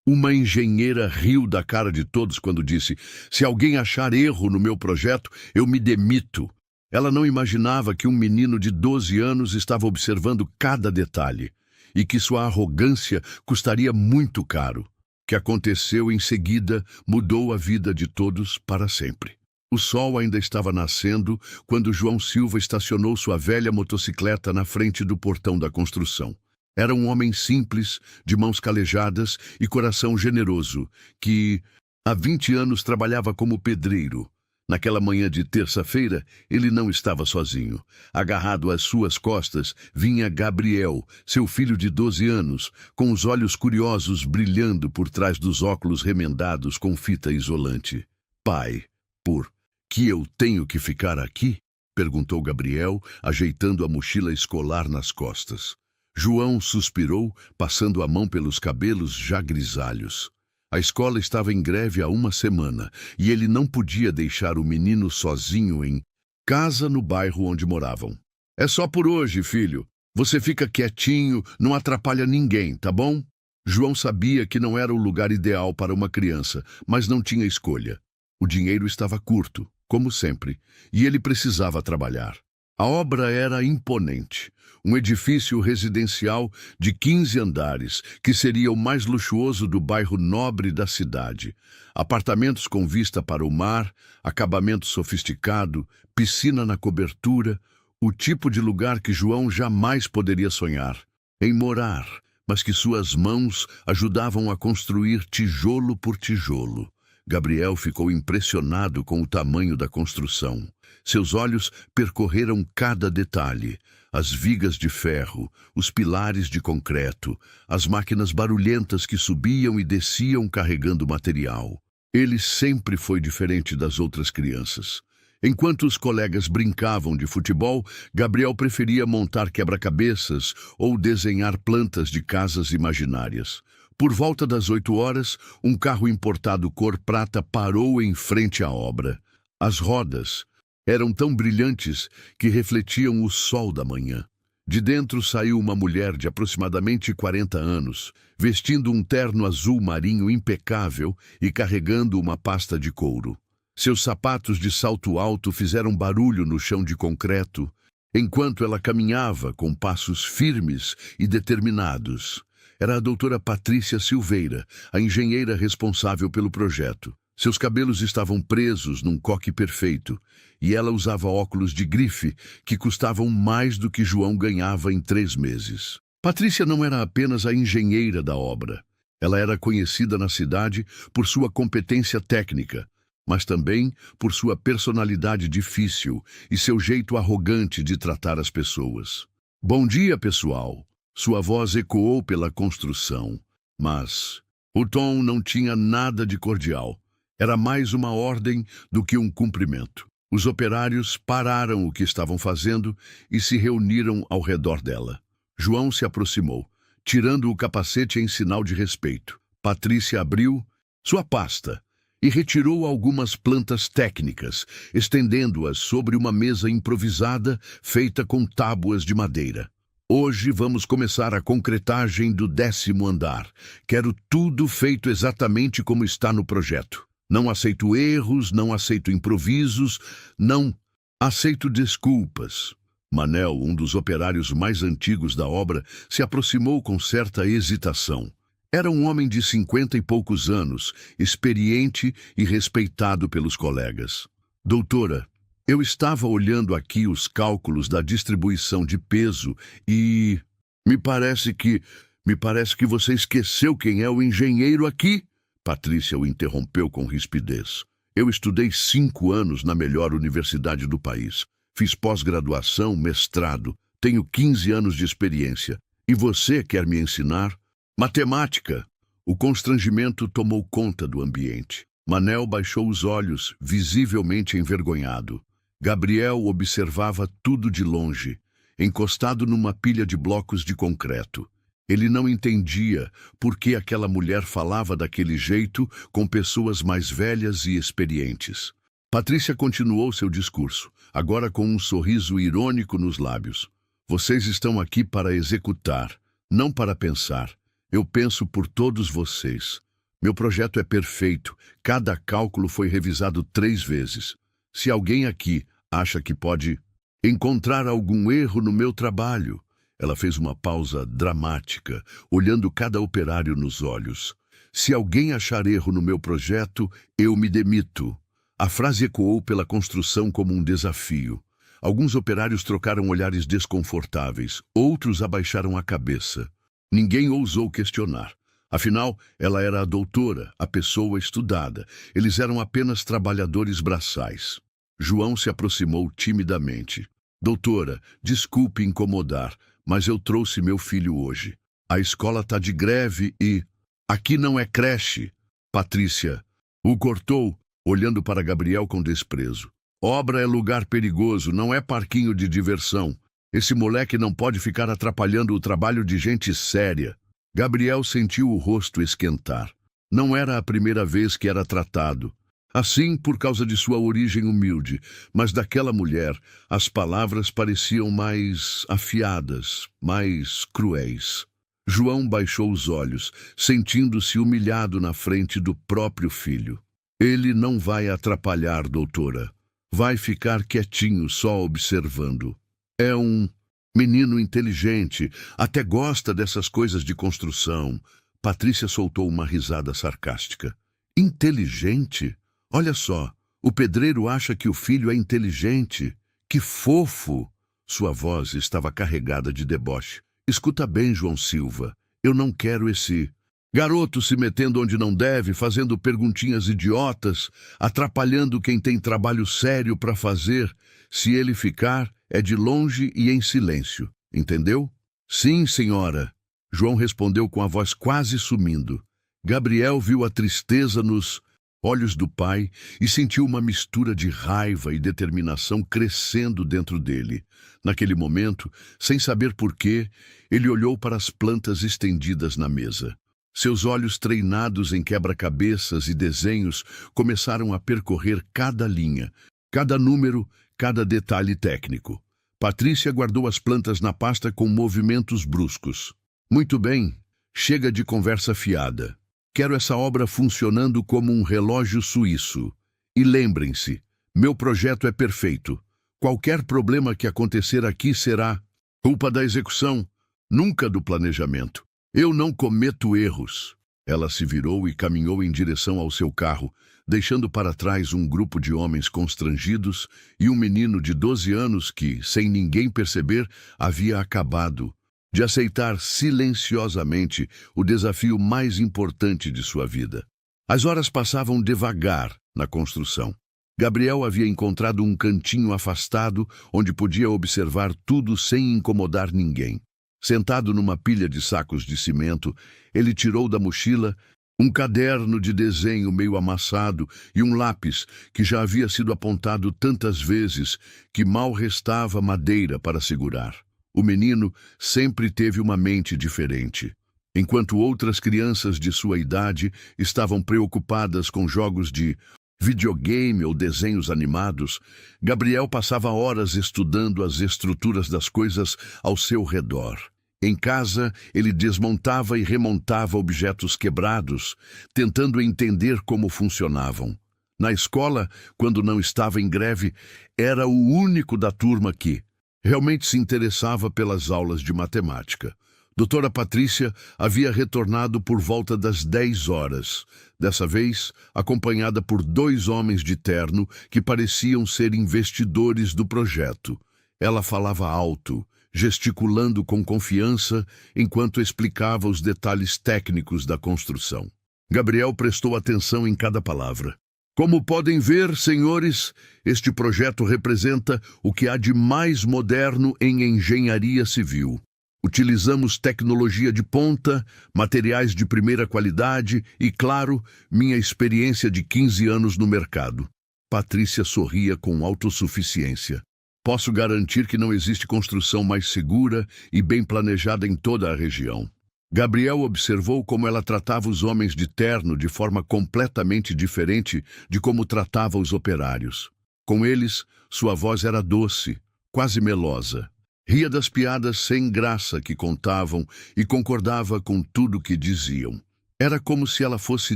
Uma engenheira riu da cara de todos quando disse: "Se alguém achar erro no meu projeto, eu me demito." Ela não imaginava que um menino de 12 anos estava observando cada detalhe e que sua arrogância custaria muito caro. O que aconteceu em seguida mudou a vida de todos para sempre. O sol ainda estava nascendo quando João Silva estacionou sua velha motocicleta na frente do portão da construção. Era um homem simples, de mãos calejadas e coração generoso, que há 20 anos trabalhava como pedreiro. Naquela manhã de terça-feira, ele não estava sozinho. Agarrado às suas costas, vinha Gabriel, seu filho de 12 anos, com os olhos curiosos brilhando por trás dos óculos remendados com fita isolante. "Pai, por que eu tenho que ficar aqui?" perguntou Gabriel, ajeitando a mochila escolar nas costas. João suspirou, passando a mão pelos cabelos já grisalhos. A escola estava em greve há uma semana e ele não podia deixar o menino sozinho em casa no bairro onde moravam. "É só por hoje, filho. Você fica quietinho, não atrapalha ninguém, tá bom?" João sabia que não era o lugar ideal para uma criança, mas não tinha escolha. O dinheiro estava curto, como sempre, e ele precisava trabalhar. A obra era imponente. Um edifício residencial de 15 andares, que seria o mais luxuoso do bairro nobre da cidade. Apartamentos com vista para o mar, acabamento sofisticado, piscina na cobertura, o tipo de lugar que João jamais poderia sonhar em morar, mas que suas mãos ajudavam a construir tijolo por tijolo. Gabriel ficou impressionado com o tamanho da construção. Seus olhos percorreram cada detalhe: as vigas de ferro, os pilares de concreto, as máquinas barulhentas que subiam e desciam carregando material. Ele sempre foi diferente das outras crianças. Enquanto os colegas brincavam de futebol, Gabriel preferia montar quebra-cabeças ou desenhar plantas de casas imaginárias. Por volta das 8 horas, um carro importado cor prata parou em frente à obra. As rodas eram tão brilhantes que refletiam o sol da manhã. De dentro saiu uma mulher de aproximadamente 40 anos, vestindo um terno azul marinho impecável e carregando uma pasta de couro. Seus sapatos de salto alto fizeram barulho no chão de concreto, enquanto ela caminhava com passos firmes e determinados. Era a doutora Patrícia Silveira, a engenheira responsável pelo projeto. Seus cabelos estavam presos num coque perfeito, e ela usava óculos de grife que custavam mais do que João ganhava em 3 meses. Patrícia não era apenas a engenheira da obra. Ela era conhecida na cidade por sua competência técnica, mas também por sua personalidade difícil e seu jeito arrogante de tratar as pessoas. "Bom dia, pessoal." Sua voz ecoou pela construção, mas o tom não tinha nada de cordial. Era mais uma ordem do que um cumprimento. Os operários pararam o que estavam fazendo e se reuniram ao redor dela. João se aproximou, tirando o capacete em sinal de respeito. Patrícia abriu sua pasta e retirou algumas plantas técnicas, estendendo-as sobre uma mesa improvisada feita com tábuas de madeira. "Hoje vamos começar a concretagem do 10º andar. Quero tudo feito exatamente como está no projeto. Não aceito erros, não aceito improvisos, não aceito desculpas." Manel, um dos operários mais antigos da obra, se aproximou com certa hesitação. Era um homem de 50 e poucos anos, experiente e respeitado pelos colegas. "Doutora, eu estava olhando aqui os cálculos da distribuição de peso e me parece que você esqueceu quem é o engenheiro aqui." Patrícia o interrompeu com rispidez. "Eu estudei 5 anos na melhor universidade do país. Fiz pós-graduação, mestrado, tenho 15 anos de experiência. E você quer me ensinar matemática?" O constrangimento tomou conta do ambiente. Manel baixou os olhos, visivelmente envergonhado. Gabriel observava tudo de longe, encostado numa pilha de blocos de concreto. Ele não entendia por que aquela mulher falava daquele jeito com pessoas mais velhas e experientes. Patrícia continuou seu discurso, agora com um sorriso irônico nos lábios. "Vocês estão aqui para executar, não para pensar. Eu penso por todos vocês. Meu projeto é perfeito. Cada cálculo foi revisado 3 vezes. Se alguém aqui acha que pode encontrar algum erro no meu trabalho... Ela fez uma pausa dramática, olhando cada operário nos olhos. Se alguém achar erro no meu projeto, eu me demito. A frase ecoou pela construção como um desafio. Alguns operários trocaram olhares desconfortáveis, outros abaixaram a cabeça. Ninguém ousou questionar. Afinal, ela era a doutora, a pessoa estudada. Eles eram apenas trabalhadores braçais. João se aproximou timidamente. Doutora, desculpe incomodar, mas eu trouxe meu filho hoje. A escola está de greve e... Aqui não é creche. Patrícia o cortou, olhando para Gabriel com desprezo. Obra é lugar perigoso, não é parquinho de diversão. Esse moleque não pode ficar atrapalhando o trabalho de gente séria. Gabriel sentiu o rosto esquentar. Não era a primeira vez que era tratado assim por causa de sua origem humilde, mas daquela mulher as palavras pareciam mais afiadas, mais cruéis. João baixou os olhos, sentindo-se humilhado na frente do próprio filho. Ele não vai atrapalhar, doutora. Vai ficar quietinho, só observando. É um menino inteligente, até gosta dessas coisas de construção. Patrícia soltou uma risada sarcástica. Inteligente? Olha só, o pedreiro acha que o filho é inteligente. Que fofo! Sua voz estava carregada de deboche. Escuta bem, João Silva. Eu não quero esse garoto se metendo onde não deve, fazendo perguntinhas idiotas, atrapalhando quem tem trabalho sério para fazer. Se ele ficar, é de longe e em silêncio. Entendeu? Sim, senhora. João respondeu com a voz quase sumindo. Gabriel viu a tristeza nos olhos do pai e sentiu uma mistura de raiva e determinação crescendo dentro dele. Naquele momento, sem saber porquê, ele olhou para as plantas estendidas na mesa. Seus olhos treinados em quebra-cabeças e desenhos começaram a percorrer cada linha, cada número, cada detalhe técnico. Patrícia guardou as plantas na pasta com movimentos bruscos. Muito bem, chega de conversa fiada. Quero essa obra funcionando como um relógio suíço. E lembrem-se, meu projeto é perfeito. Qualquer problema que acontecer aqui será culpa da execução, nunca do planejamento. Eu não cometo erros. Ela se virou e caminhou em direção ao seu carro, deixando para trás um grupo de homens constrangidos e um menino de 12 anos que, sem ninguém perceber, havia acabado de aceitar silenciosamente o desafio mais importante de sua vida. As horas passavam devagar na construção. Gabriel havia encontrado um cantinho afastado onde podia observar tudo sem incomodar ninguém. Sentado numa pilha de sacos de cimento, ele tirou da mochila um caderno de desenho meio amassado e um lápis que já havia sido apontado tantas vezes que mal restava madeira para segurar. O menino sempre teve uma mente diferente. Enquanto outras crianças de sua idade estavam preocupadas com jogos de videogame ou desenhos animados, Gabriel passava horas estudando as estruturas das coisas ao seu redor. Em casa, ele desmontava e remontava objetos quebrados, tentando entender como funcionavam. Na escola, quando não estava em greve, era o único da turma que realmente se interessava pelas aulas de matemática. Doutora Patrícia havia retornado por volta das 10 horas, dessa vez acompanhada por 2 homens de terno que pareciam ser investidores do projeto. Ela falava alto, gesticulando com confiança enquanto explicava os detalhes técnicos da construção. Gabriel prestou atenção em cada palavra. Como podem ver, senhores, este projeto representa o que há de mais moderno em engenharia civil. Utilizamos tecnologia de ponta, materiais de primeira qualidade e, claro, minha experiência de 15 anos no mercado. Patrícia sorria com autossuficiência. Posso garantir que não existe construção mais segura e bem planejada em toda a região. Gabriel observou como ela tratava os homens de terno de forma completamente diferente de como tratava os operários. Com eles, sua voz era doce, quase melosa. Ria das piadas sem graça que contavam e concordava com tudo que diziam. Era como se ela fosse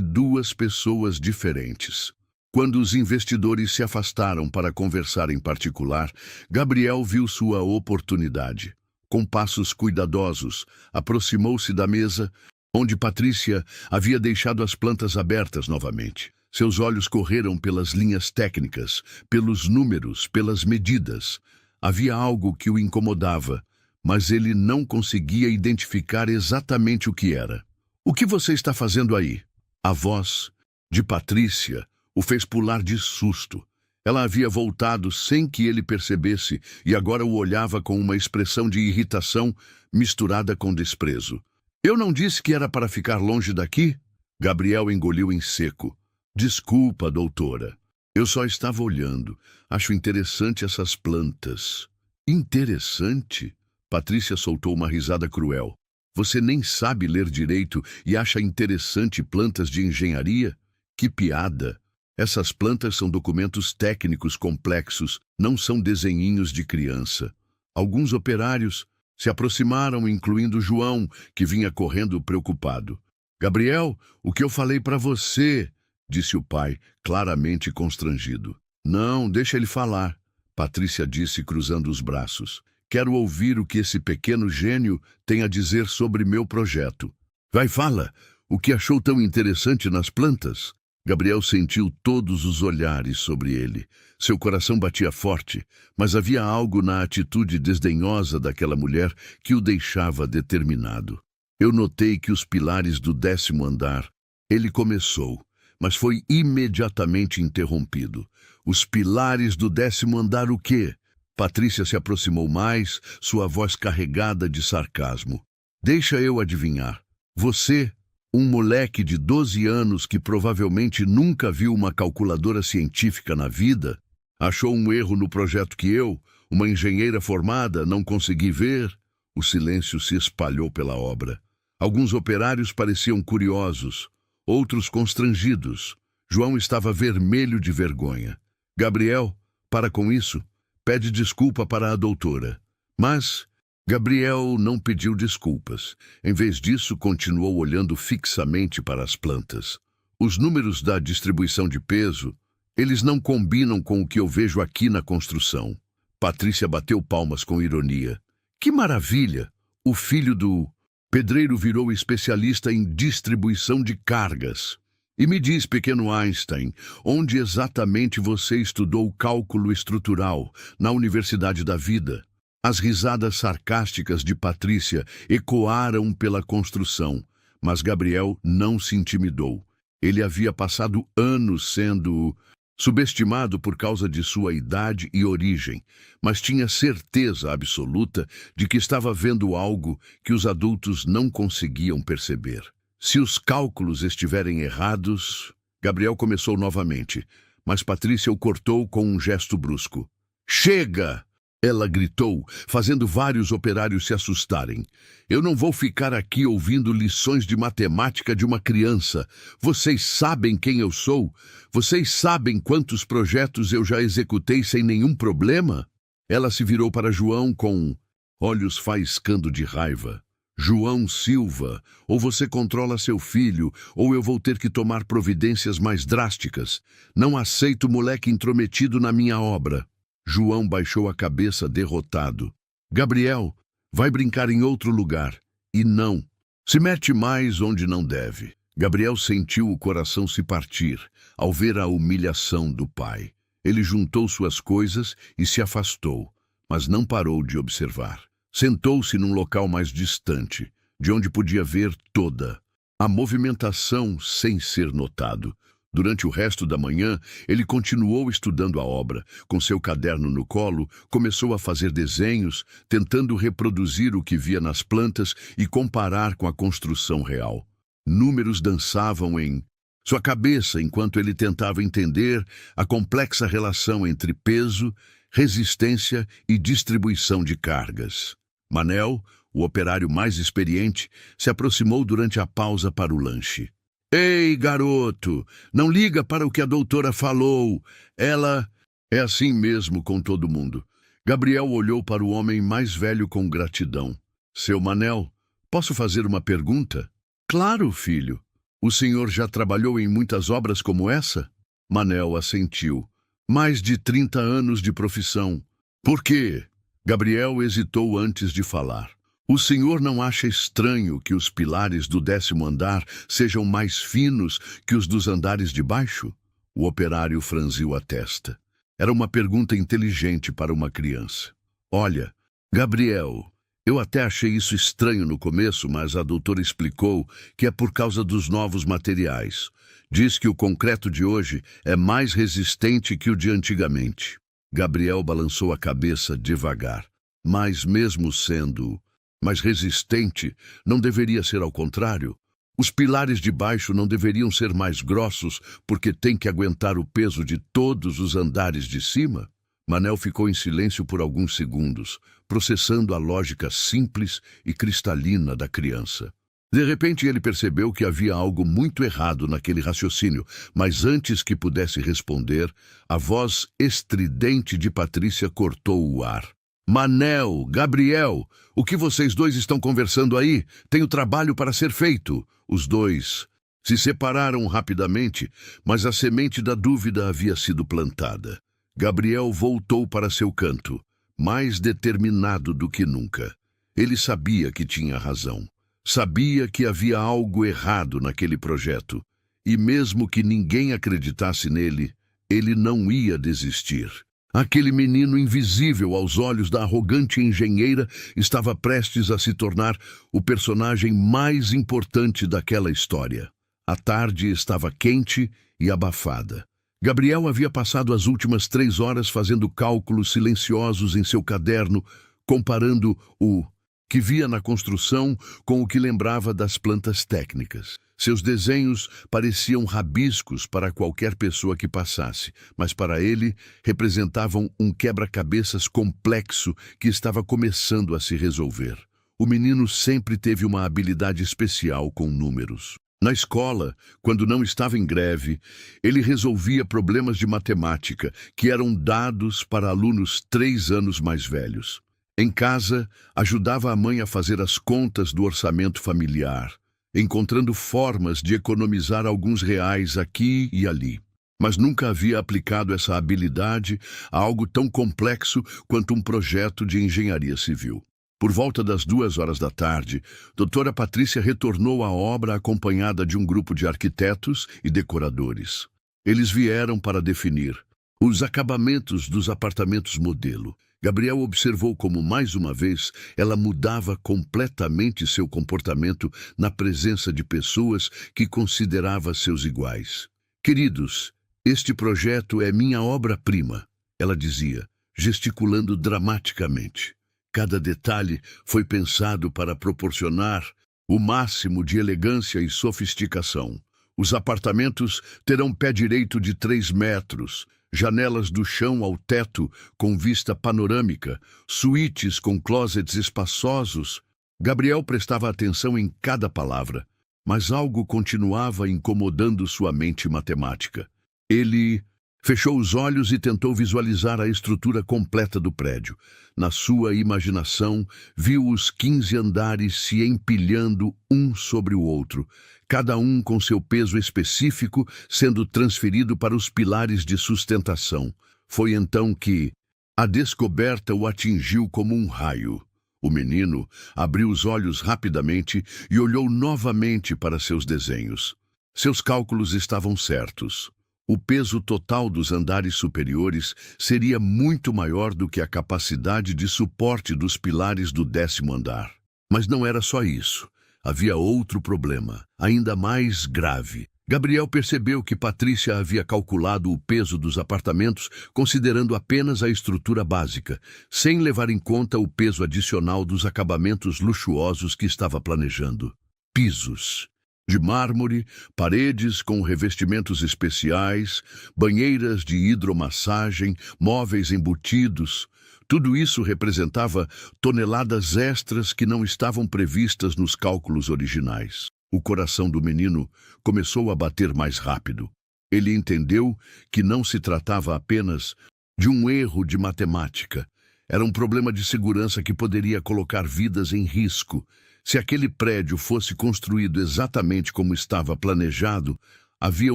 duas pessoas diferentes. Quando os investidores se afastaram para conversar em particular, Gabriel viu sua oportunidade. Com passos cuidadosos, aproximou-se da mesa, onde Patrícia havia deixado as plantas abertas novamente. Seus olhos correram pelas linhas técnicas, pelos números, pelas medidas. Havia algo que o incomodava, mas ele não conseguia identificar exatamente o que era. "O que você está fazendo aí?" A voz de Patrícia o fez pular de susto. Ela havia voltado sem que ele percebesse e agora o olhava com uma expressão de irritação misturada com desprezo. "Eu não disse que era para ficar longe daqui?" Gabriel engoliu em seco. "Desculpa, doutora. Eu só estava olhando. Acho interessante essas plantas." "Interessante?" Patrícia soltou uma risada cruel. "Você nem sabe ler direito e acha interessante plantas de engenharia? Que piada! Essas plantas são documentos técnicos complexos, não são desenhinhos de criança." Alguns operários se aproximaram, incluindo João, que vinha correndo preocupado. "Gabriel, o que eu falei para você?" disse o pai, claramente constrangido. "Não, deixa ele falar", Patrícia disse, cruzando os braços. "Quero ouvir o que esse pequeno gênio tem a dizer sobre meu projeto." "Vai, fala! O que achou tão interessante nas plantas?" Gabriel sentiu todos os olhares sobre ele. Seu coração batia forte, mas havia algo na atitude desdenhosa daquela mulher que o deixava determinado. "Eu notei que os pilares do 10º andar..." Ele começou, mas foi imediatamente interrompido. "Os pilares do 10º andar o quê?" Patrícia se aproximou mais, sua voz carregada de sarcasmo. "Deixa eu adivinhar. Você, um moleque de 12 anos que provavelmente nunca viu uma calculadora científica na vida, achou um erro no projeto que eu, uma engenheira formada, não consegui ver?" O silêncio se espalhou pela obra. Alguns operários pareciam curiosos, outros constrangidos. João estava vermelho de vergonha. "Gabriel, para com isso. Pede desculpa para a doutora." Mas Gabriel não pediu desculpas. Em vez disso, continuou olhando fixamente para as plantas. "Os números da distribuição de peso, eles não combinam com o que eu vejo aqui na construção." Patrícia bateu palmas com ironia. "Que maravilha! O filho do pedreiro virou especialista em distribuição de cargas. E me diz, pequeno Einstein, onde exatamente você estudou cálculo estrutural, na Universidade da Vida?" As risadas sarcásticas de Patrícia ecoaram pela construção, mas Gabriel não se intimidou. Ele havia passado anos sendo subestimado por causa de sua idade e origem, mas tinha certeza absoluta de que estava vendo algo que os adultos não conseguiam perceber. "Se os cálculos estiverem errados..." Gabriel começou novamente, mas Patrícia o cortou com um gesto brusco. "Chega!" ela gritou, fazendo vários operários se assustarem. "Eu não vou ficar aqui ouvindo lições de matemática de uma criança. Vocês sabem quem eu sou? Vocês sabem quantos projetos eu já executei sem nenhum problema?" Ela se virou para João com olhos faiscando de raiva. "João Silva, ou você controla seu filho, ou eu vou ter que tomar providências mais drásticas. Não aceito moleque intrometido na minha obra." João baixou a cabeça derrotado. "Gabriel, vai brincar em outro lugar. E não se mete mais onde não deve." Gabriel sentiu o coração se partir ao ver a humilhação do pai. Ele juntou suas coisas e se afastou, mas não parou de observar. Sentou-se num local mais distante, de onde podia ver toda a movimentação sem ser notado. Durante o resto da manhã, ele continuou estudando a obra. Com seu caderno no colo, começou a fazer desenhos, tentando reproduzir o que via nas plantas e comparar com a construção real. Números dançavam em sua cabeça enquanto ele tentava entender a complexa relação entre peso, resistência e distribuição de cargas. Manel, o operário mais experiente, se aproximou durante a pausa para o lanche. "Ei, garoto, não liga para o que a doutora falou. Ela é assim mesmo com todo mundo." Gabriel olhou para o homem mais velho com gratidão. "Seu Manel, posso fazer uma pergunta?" "Claro, filho." O senhor já trabalhou em muitas obras como essa? Manel assentiu. Mais de 30 anos de profissão. Por quê? Gabriel hesitou antes de falar. O senhor não acha estranho que os pilares do 10º andar sejam mais finos que os dos andares de baixo? O operário franziu a testa. Era uma pergunta inteligente para uma criança. Olha, Gabriel, eu até achei isso estranho no começo, mas a doutora explicou que é por causa dos novos materiais. Diz que o concreto de hoje é mais resistente que o de antigamente. Gabriel balançou a cabeça devagar. Mas mesmo sendo mais resistente, não deveria ser ao contrário? Os pilares de baixo não deveriam ser mais grossos porque têm que aguentar o peso de todos os andares de cima? Manel ficou em silêncio por alguns segundos, processando a lógica simples e cristalina da criança. De repente ele percebeu que havia algo muito errado naquele raciocínio, mas antes que pudesse responder, a voz estridente de Patrícia cortou o ar. Manel, Gabriel, o que vocês dois estão conversando aí? Tenho trabalho para ser feito. Os dois se separaram rapidamente, mas a semente da dúvida havia sido plantada. Gabriel voltou para seu canto, mais determinado do que nunca. Ele sabia que tinha razão. Sabia que havia algo errado naquele projeto. E mesmo que ninguém acreditasse nele, ele não ia desistir. Aquele menino invisível aos olhos da arrogante engenheira estava prestes a se tornar o personagem mais importante daquela história. A tarde estava quente e abafada. Gabriel havia passado as últimas 3 horas fazendo cálculos silenciosos em seu caderno, comparando o que via na construção com o que lembrava das plantas técnicas. Seus desenhos pareciam rabiscos para qualquer pessoa que passasse, mas para ele representavam um quebra-cabeças complexo que estava começando a se resolver. O menino sempre teve uma habilidade especial com números. Na escola, quando não estava em greve, ele resolvia problemas de matemática que eram dados para alunos 3 anos mais velhos. Em casa, ajudava a mãe a fazer as contas do orçamento familiar, encontrando formas de economizar alguns reais aqui e ali. Mas nunca havia aplicado essa habilidade a algo tão complexo quanto um projeto de engenharia civil. Por volta das 2 horas da tarde, doutora Patrícia retornou à obra acompanhada de um grupo de arquitetos e decoradores. Eles vieram para definir os acabamentos dos apartamentos modelo. Gabriel observou como, mais uma vez, ela mudava completamente seu comportamento na presença de pessoas que considerava seus iguais. Queridos, este projeto é minha obra-prima, ela dizia, gesticulando dramaticamente. Cada detalhe foi pensado para proporcionar o máximo de elegância e sofisticação. Os apartamentos terão pé direito de 3 metros, janelas do chão ao teto com vista panorâmica, suítes com closets espaçosos. Gabriel prestava atenção em cada palavra, mas algo continuava incomodando sua mente matemática. Ele fechou os olhos e tentou visualizar a estrutura completa do prédio. Na sua imaginação, viu os 15 andares se empilhando um sobre o outro, cada um com seu peso específico sendo transferido para os pilares de sustentação. Foi então que a descoberta o atingiu como um raio. O menino abriu os olhos rapidamente e olhou novamente para seus desenhos. Seus cálculos estavam certos. O peso total dos andares superiores seria muito maior do que a capacidade de suporte dos pilares do 10º andar. Mas não era só isso. Havia outro problema, ainda mais grave. Gabriel percebeu que Patrícia havia calculado o peso dos apartamentos considerando apenas a estrutura básica, sem levar em conta o peso adicional dos acabamentos luxuosos que estava planejando. Pisos de mármore, paredes com revestimentos especiais, banheiras de hidromassagem, móveis embutidos. Tudo isso representava toneladas extras que não estavam previstas nos cálculos originais. O coração do menino começou a bater mais rápido. Ele entendeu que não se tratava apenas de um erro de matemática. Era um problema de segurança que poderia colocar vidas em risco. Se aquele prédio fosse construído exatamente como estava planejado, havia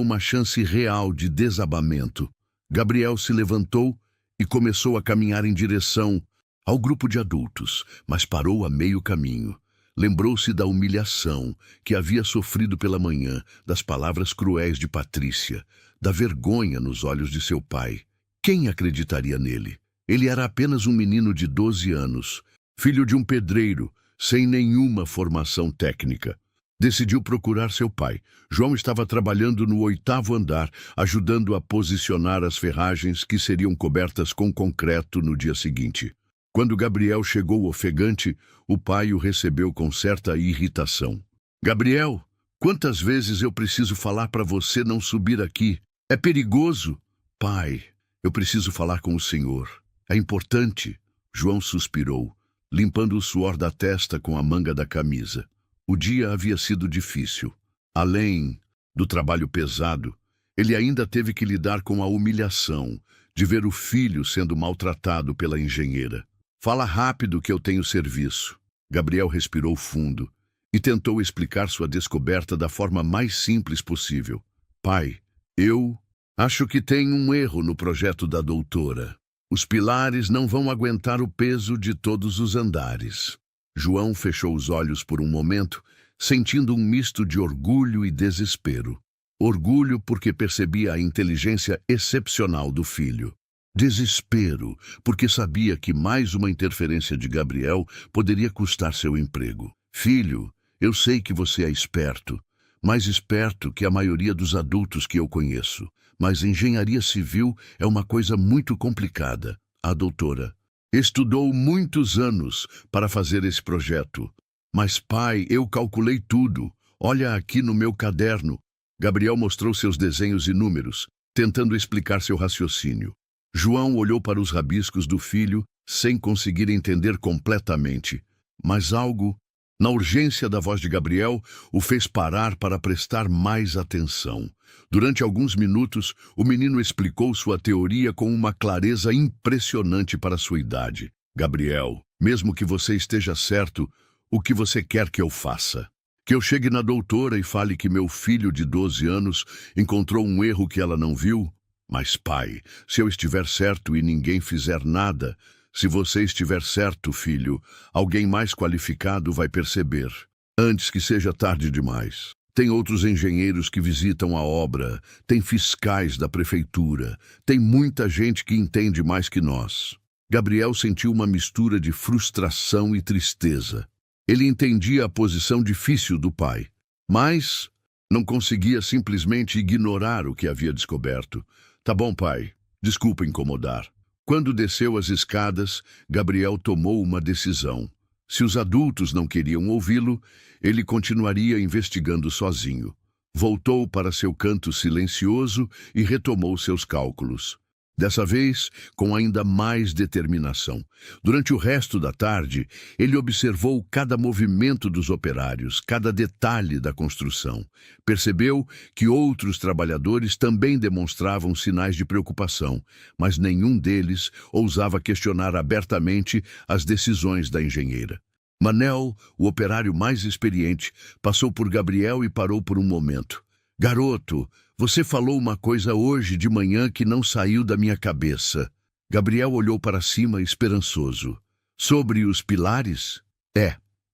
uma chance real de desabamento. Gabriel se levantou e começou a caminhar em direção ao grupo de adultos, mas parou a meio caminho. Lembrou-se da humilhação que havia sofrido pela manhã, das palavras cruéis de Patrícia, da vergonha nos olhos de seu pai. Quem acreditaria nele? Ele era apenas um menino de 12 anos, filho de um pedreiro, sem nenhuma formação técnica. Decidiu procurar seu pai. João estava trabalhando no 8º andar, ajudando a posicionar as ferragens que seriam cobertas com concreto no dia seguinte. Quando Gabriel chegou ofegante, o pai o recebeu com certa irritação. Gabriel, quantas vezes eu preciso falar para você não subir aqui? É perigoso. Pai, eu preciso falar com o senhor. É importante. João suspirou, limpando o suor da testa com a manga da camisa. O dia havia sido difícil. Além do trabalho pesado, ele ainda teve que lidar com a humilhação de ver o filho sendo maltratado pela engenheira. Fala rápido que eu tenho serviço. Gabriel respirou fundo e tentou explicar sua descoberta da forma mais simples possível. Pai, eu acho que tem um erro no projeto da doutora. Os pilares não vão aguentar o peso de todos os andares. João fechou os olhos por um momento, sentindo um misto de orgulho e desespero. Orgulho porque percebia a inteligência excepcional do filho. Desespero, porque sabia que mais uma interferência de Gabriel poderia custar seu emprego. Filho, eu sei que você é esperto, mais esperto que a maioria dos adultos que eu conheço, mas engenharia civil é uma coisa muito complicada. A doutora estudou muitos anos para fazer esse projeto. Mas pai, eu calculei tudo. Olha aqui no meu caderno. Gabriel mostrou seus desenhos e números, tentando explicar seu raciocínio. João olhou para os rabiscos do filho, sem conseguir entender completamente. Mas algo, na urgência da voz de Gabriel, o fez parar para prestar mais atenção. Durante alguns minutos, o menino explicou sua teoria com uma clareza impressionante para sua idade. Gabriel, mesmo que você esteja certo, o que você quer que eu faça? Que eu chegue na doutora e fale que meu filho de 12 anos encontrou um erro que ela não viu? Mas, pai, se eu estiver certo e ninguém fizer nada, se você estiver certo, filho, alguém mais qualificado vai perceber, antes que seja tarde demais. Tem outros engenheiros que visitam a obra, tem fiscais da prefeitura, tem muita gente que entende mais que nós. Gabriel sentiu uma mistura de frustração e tristeza. Ele entendia a posição difícil do pai, mas não conseguia simplesmente ignorar o que havia descoberto. Tá bom, pai. Desculpa incomodar. Quando desceu as escadas, Gabriel tomou uma decisão. Se os adultos não queriam ouvi-lo, ele continuaria investigando sozinho. Voltou para seu canto silencioso e retomou seus cálculos. Dessa vez, com ainda mais determinação. Durante o resto da tarde, ele observou cada movimento dos operários, cada detalhe da construção. Percebeu que outros trabalhadores também demonstravam sinais de preocupação, mas nenhum deles ousava questionar abertamente as decisões da engenheira. Manel, o operário mais experiente, passou por Gabriel e parou por um momento. Garoto, você falou uma coisa hoje de manhã que não saiu da minha cabeça. Gabriel olhou para cima esperançoso. Sobre os pilares?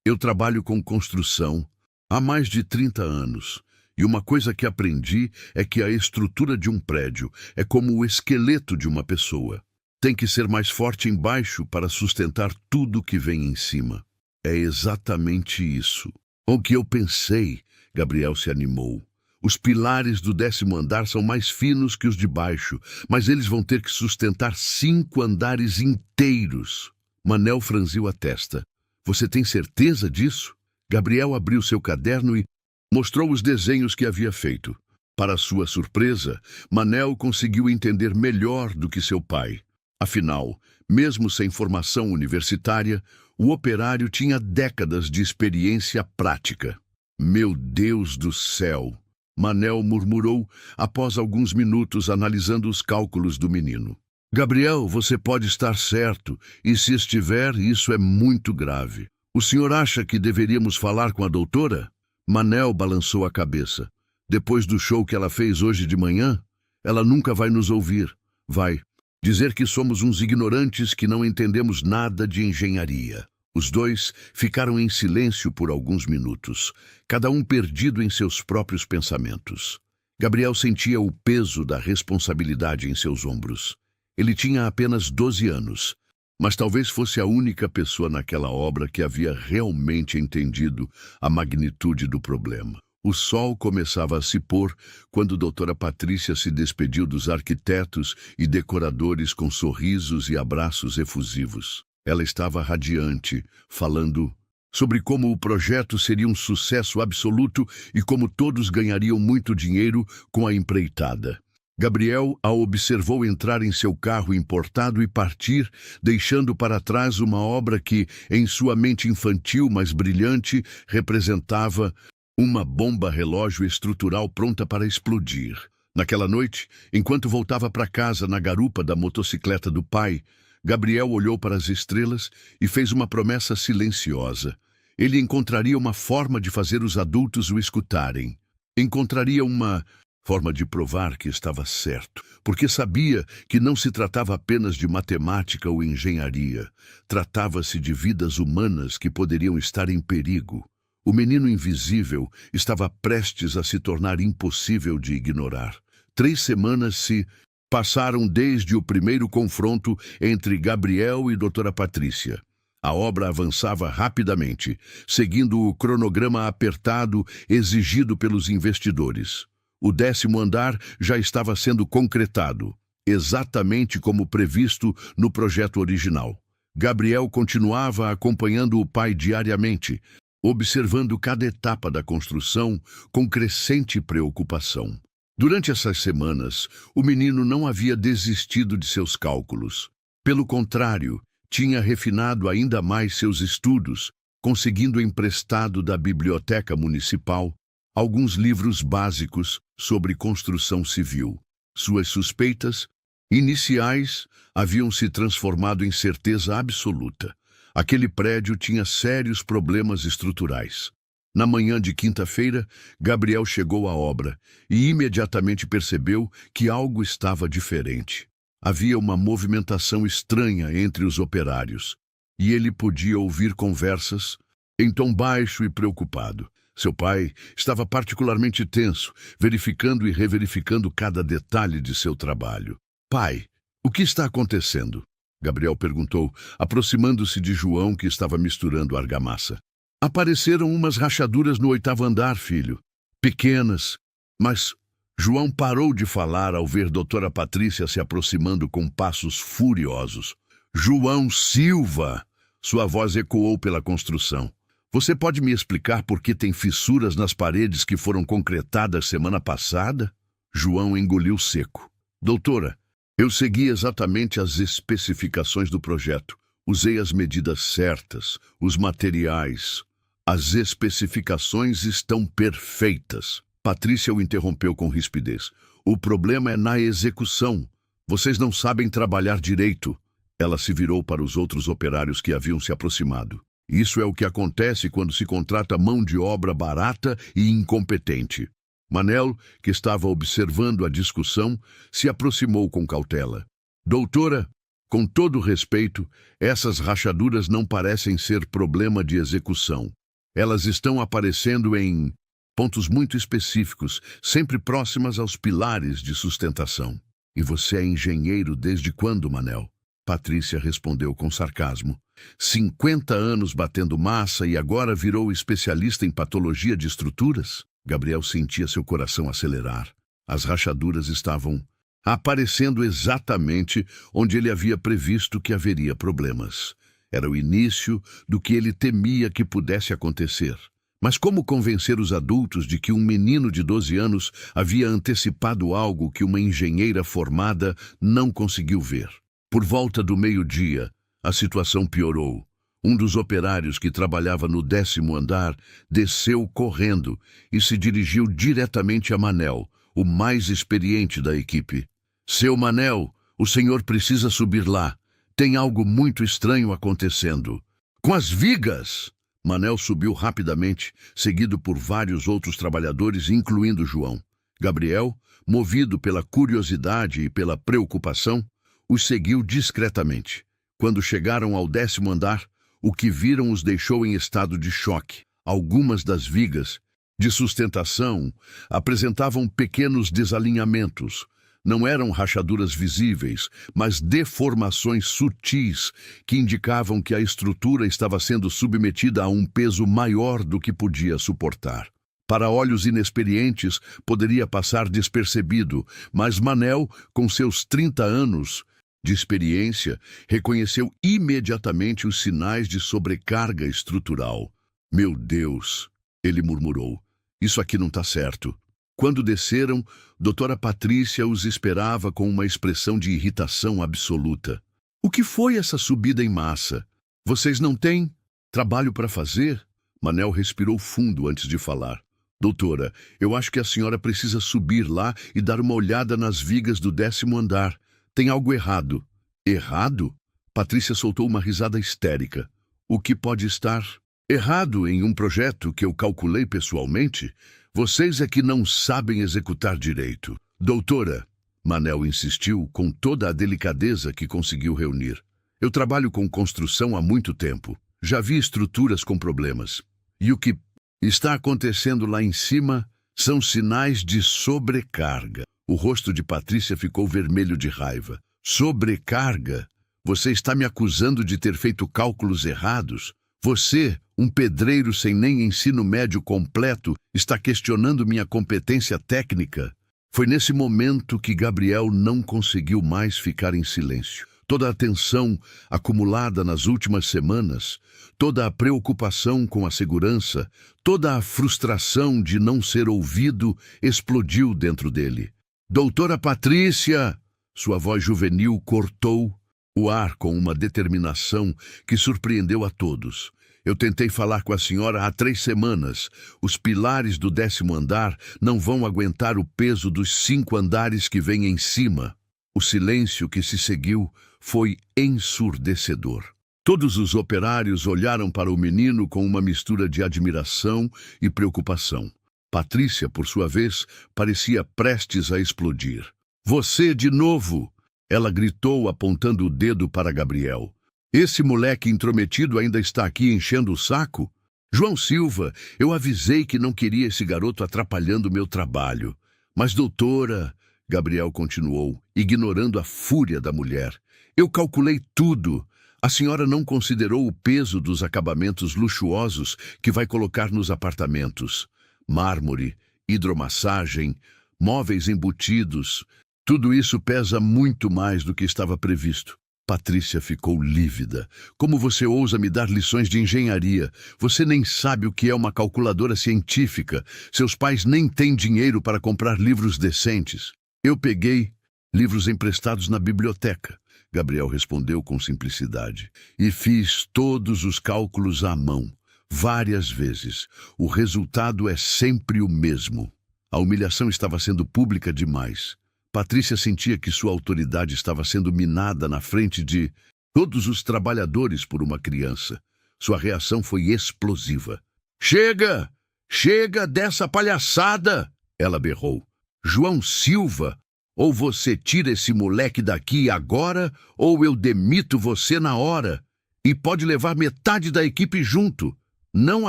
Eu trabalho com construção há mais de 30 anos. E uma coisa que aprendi é que a estrutura de um prédio é como o esqueleto de uma pessoa. Tem que ser mais forte embaixo para sustentar tudo que vem em cima. É exatamente isso. O que eu pensei, Gabriel se animou. Os pilares do 10º andar são mais finos que os de baixo, mas eles vão ter que sustentar 5 andares inteiros. Manel franziu a testa. Você tem certeza disso? Gabriel abriu seu caderno e mostrou os desenhos que havia feito. Para sua surpresa, Manel conseguiu entender melhor do que seu pai. Afinal, mesmo sem formação universitária, o operário tinha décadas de experiência prática. Meu Deus do céu! Manel murmurou após alguns minutos analisando os cálculos do menino. Gabriel, você pode estar certo, e se estiver, isso é muito grave. O senhor acha que deveríamos falar com a doutora? Manel balançou a cabeça. Depois do show que ela fez hoje de manhã, ela nunca vai nos ouvir. Vai dizer que somos uns ignorantes que não entendemos nada de engenharia. Os dois ficaram em silêncio por alguns minutos, cada um perdido em seus próprios pensamentos. Gabriel sentia o peso da responsabilidade em seus ombros. Ele tinha apenas 12 anos, mas talvez fosse a única pessoa naquela obra que havia realmente entendido a magnitude do problema. O sol começava a se pôr quando a doutora Patrícia se despediu dos arquitetos e decoradores com sorrisos e abraços efusivos. Ela estava radiante, falando sobre como o projeto seria um sucesso absoluto e como todos ganhariam muito dinheiro com a empreitada. Gabriel a observou entrar em seu carro importado e partir, deixando para trás uma obra que, em sua mente infantil, mas brilhante, representava uma bomba relógio estrutural pronta para explodir. Naquela noite, enquanto voltava para casa na garupa da motocicleta do pai, Gabriel olhou para as estrelas e fez uma promessa silenciosa. Ele encontraria uma forma de fazer os adultos o escutarem. Encontraria uma forma de provar que estava certo, porque sabia que não se tratava apenas de matemática ou engenharia. Tratava-se de vidas humanas que poderiam estar em perigo. O menino invisível estava prestes a se tornar impossível de ignorar. 3 semanas se passaram desde o primeiro confronto entre Gabriel e doutora Patrícia. A obra avançava rapidamente, seguindo o cronograma apertado exigido pelos investidores. O 10º andar já estava sendo concretado, exatamente como previsto no projeto original. Gabriel continuava acompanhando o pai diariamente, observando cada etapa da construção com crescente preocupação. Durante essas semanas, o menino não havia desistido de seus cálculos. Pelo contrário, tinha refinado ainda mais seus estudos, conseguindo emprestado da biblioteca municipal alguns livros básicos sobre construção civil. Suas suspeitas iniciais haviam se transformado em certeza absoluta. Aquele prédio tinha sérios problemas estruturais. Na manhã de quinta-feira, Gabriel chegou à obra e imediatamente percebeu que algo estava diferente. Havia uma movimentação estranha entre os operários, e ele podia ouvir conversas em tom baixo e preocupado. Seu pai estava particularmente tenso, verificando e reverificando cada detalhe de seu trabalho. "Pai, o que está acontecendo?" Gabriel perguntou, aproximando-se de João, que estava misturando argamassa. "Apareceram umas rachaduras no 8º andar, filho. Pequenas, mas..." João parou de falar ao ver doutora Patrícia se aproximando com passos furiosos. "João Silva!" Sua voz ecoou pela construção. "Você pode me explicar por que tem fissuras nas paredes que foram concretadas semana passada?" João engoliu seco. "Doutora, eu segui exatamente as especificações do projeto. Usei as medidas certas, os materiais. As especificações estão perfeitas." Patrícia o interrompeu com rispidez. "O problema é na execução. Vocês não sabem trabalhar direito." Ela se virou para os outros operários que haviam se aproximado. "Isso é o que acontece quando se contrata mão de obra barata e incompetente." Manel, que estava observando a discussão, se aproximou com cautela. "Doutora, com todo respeito, essas rachaduras não parecem ser problema de execução. Elas estão aparecendo em pontos muito específicos, sempre próximas aos pilares de sustentação." "E você é engenheiro desde quando, Manel?" Patrícia respondeu com sarcasmo. 50 anos batendo massa e agora virou especialista em patologia de estruturas?" Gabriel sentia seu coração acelerar. As rachaduras estavam aparecendo exatamente onde ele havia previsto que haveria problemas. Era o início do que ele temia que pudesse acontecer. Mas como convencer os adultos de que um menino de 12 anos havia antecipado algo que uma engenheira formada não conseguiu ver? Por volta do meio-dia, a situação piorou. Um dos operários que trabalhava no 10º andar desceu correndo e se dirigiu diretamente a Manel, o mais experiente da equipe. "Seu Manel, o senhor precisa subir lá. Tem algo muito estranho acontecendo." "Com as vigas?" Manel subiu rapidamente, seguido por vários outros trabalhadores, incluindo João. Gabriel, movido pela curiosidade e pela preocupação, os seguiu discretamente. Quando chegaram ao 10º andar, o que viram os deixou em estado de choque. Algumas das vigas de sustentação apresentavam pequenos desalinhamentos. Não eram rachaduras visíveis, mas deformações sutis que indicavam que a estrutura estava sendo submetida a um peso maior do que podia suportar. Para olhos inexperientes, poderia passar despercebido, mas Manel, com seus 30 anos de experiência, reconheceu imediatamente os sinais de sobrecarga estrutural. Meu Deus, ele murmurou, isso aqui não está certo. Quando desceram, doutora Patrícia os esperava com uma expressão de irritação absoluta. O que foi essa subida em massa? Vocês não têm trabalho para fazer? Manel respirou fundo antes de falar. Doutora, eu acho que a senhora precisa subir lá e dar uma olhada nas vigas do 10º andar. Tem algo errado. Errado? Patrícia soltou uma risada histérica. O que pode estar errado em um projeto que eu calculei pessoalmente? Vocês é que não sabem executar direito. Doutora, Manel insistiu com toda a delicadeza que conseguiu reunir. Eu trabalho com construção há muito tempo. Já vi estruturas com problemas. E o que está acontecendo lá em cima são sinais de sobrecarga. O rosto de Patrícia ficou vermelho de raiva. Sobrecarga? Você está me acusando de ter feito cálculos errados? Você, um pedreiro sem nem ensino médio completo, está questionando minha competência técnica? Foi nesse momento que Gabriel não conseguiu mais ficar em silêncio. Toda a tensão acumulada nas últimas semanas, toda a preocupação com a segurança, toda a frustração de não ser ouvido explodiu dentro dele. Doutora Patrícia! Sua voz juvenil cortou o ar com uma determinação que surpreendeu a todos. Eu tentei falar com a senhora há 3 semanas. Os pilares do 10º andar não vão aguentar o peso dos 5 andares que vêm em cima. O silêncio que se seguiu foi ensurdecedor. Todos os operários olharam para o menino com uma mistura de admiração e preocupação. Patrícia, por sua vez, parecia prestes a explodir. Você de novo! Ela gritou, apontando o dedo para Gabriel. Esse moleque intrometido ainda está aqui enchendo o saco? João Silva, eu avisei que não queria esse garoto atrapalhando meu trabalho. Mas, doutora, Gabriel continuou, ignorando a fúria da mulher, eu calculei tudo. A senhora não considerou o peso dos acabamentos luxuosos que vai colocar nos apartamentos. Mármore, hidromassagem, móveis embutidos. Tudo isso pesa muito mais do que estava previsto. Patrícia ficou lívida. Como você ousa me dar lições de engenharia? Você nem sabe o que é uma calculadora científica. Seus pais nem têm dinheiro para comprar livros decentes. Eu peguei livros emprestados na biblioteca, Gabriel respondeu com simplicidade. E fiz todos os cálculos à mão, várias vezes. O resultado é sempre o mesmo. A humilhação estava sendo pública demais. Patrícia sentia que sua autoridade estava sendo minada na frente de todos os trabalhadores por uma criança. Sua reação foi explosiva. Chega! Chega dessa palhaçada! Ela berrou. João Silva, ou você tira esse moleque daqui agora, ou eu demito você na hora. E pode levar metade da equipe junto. Não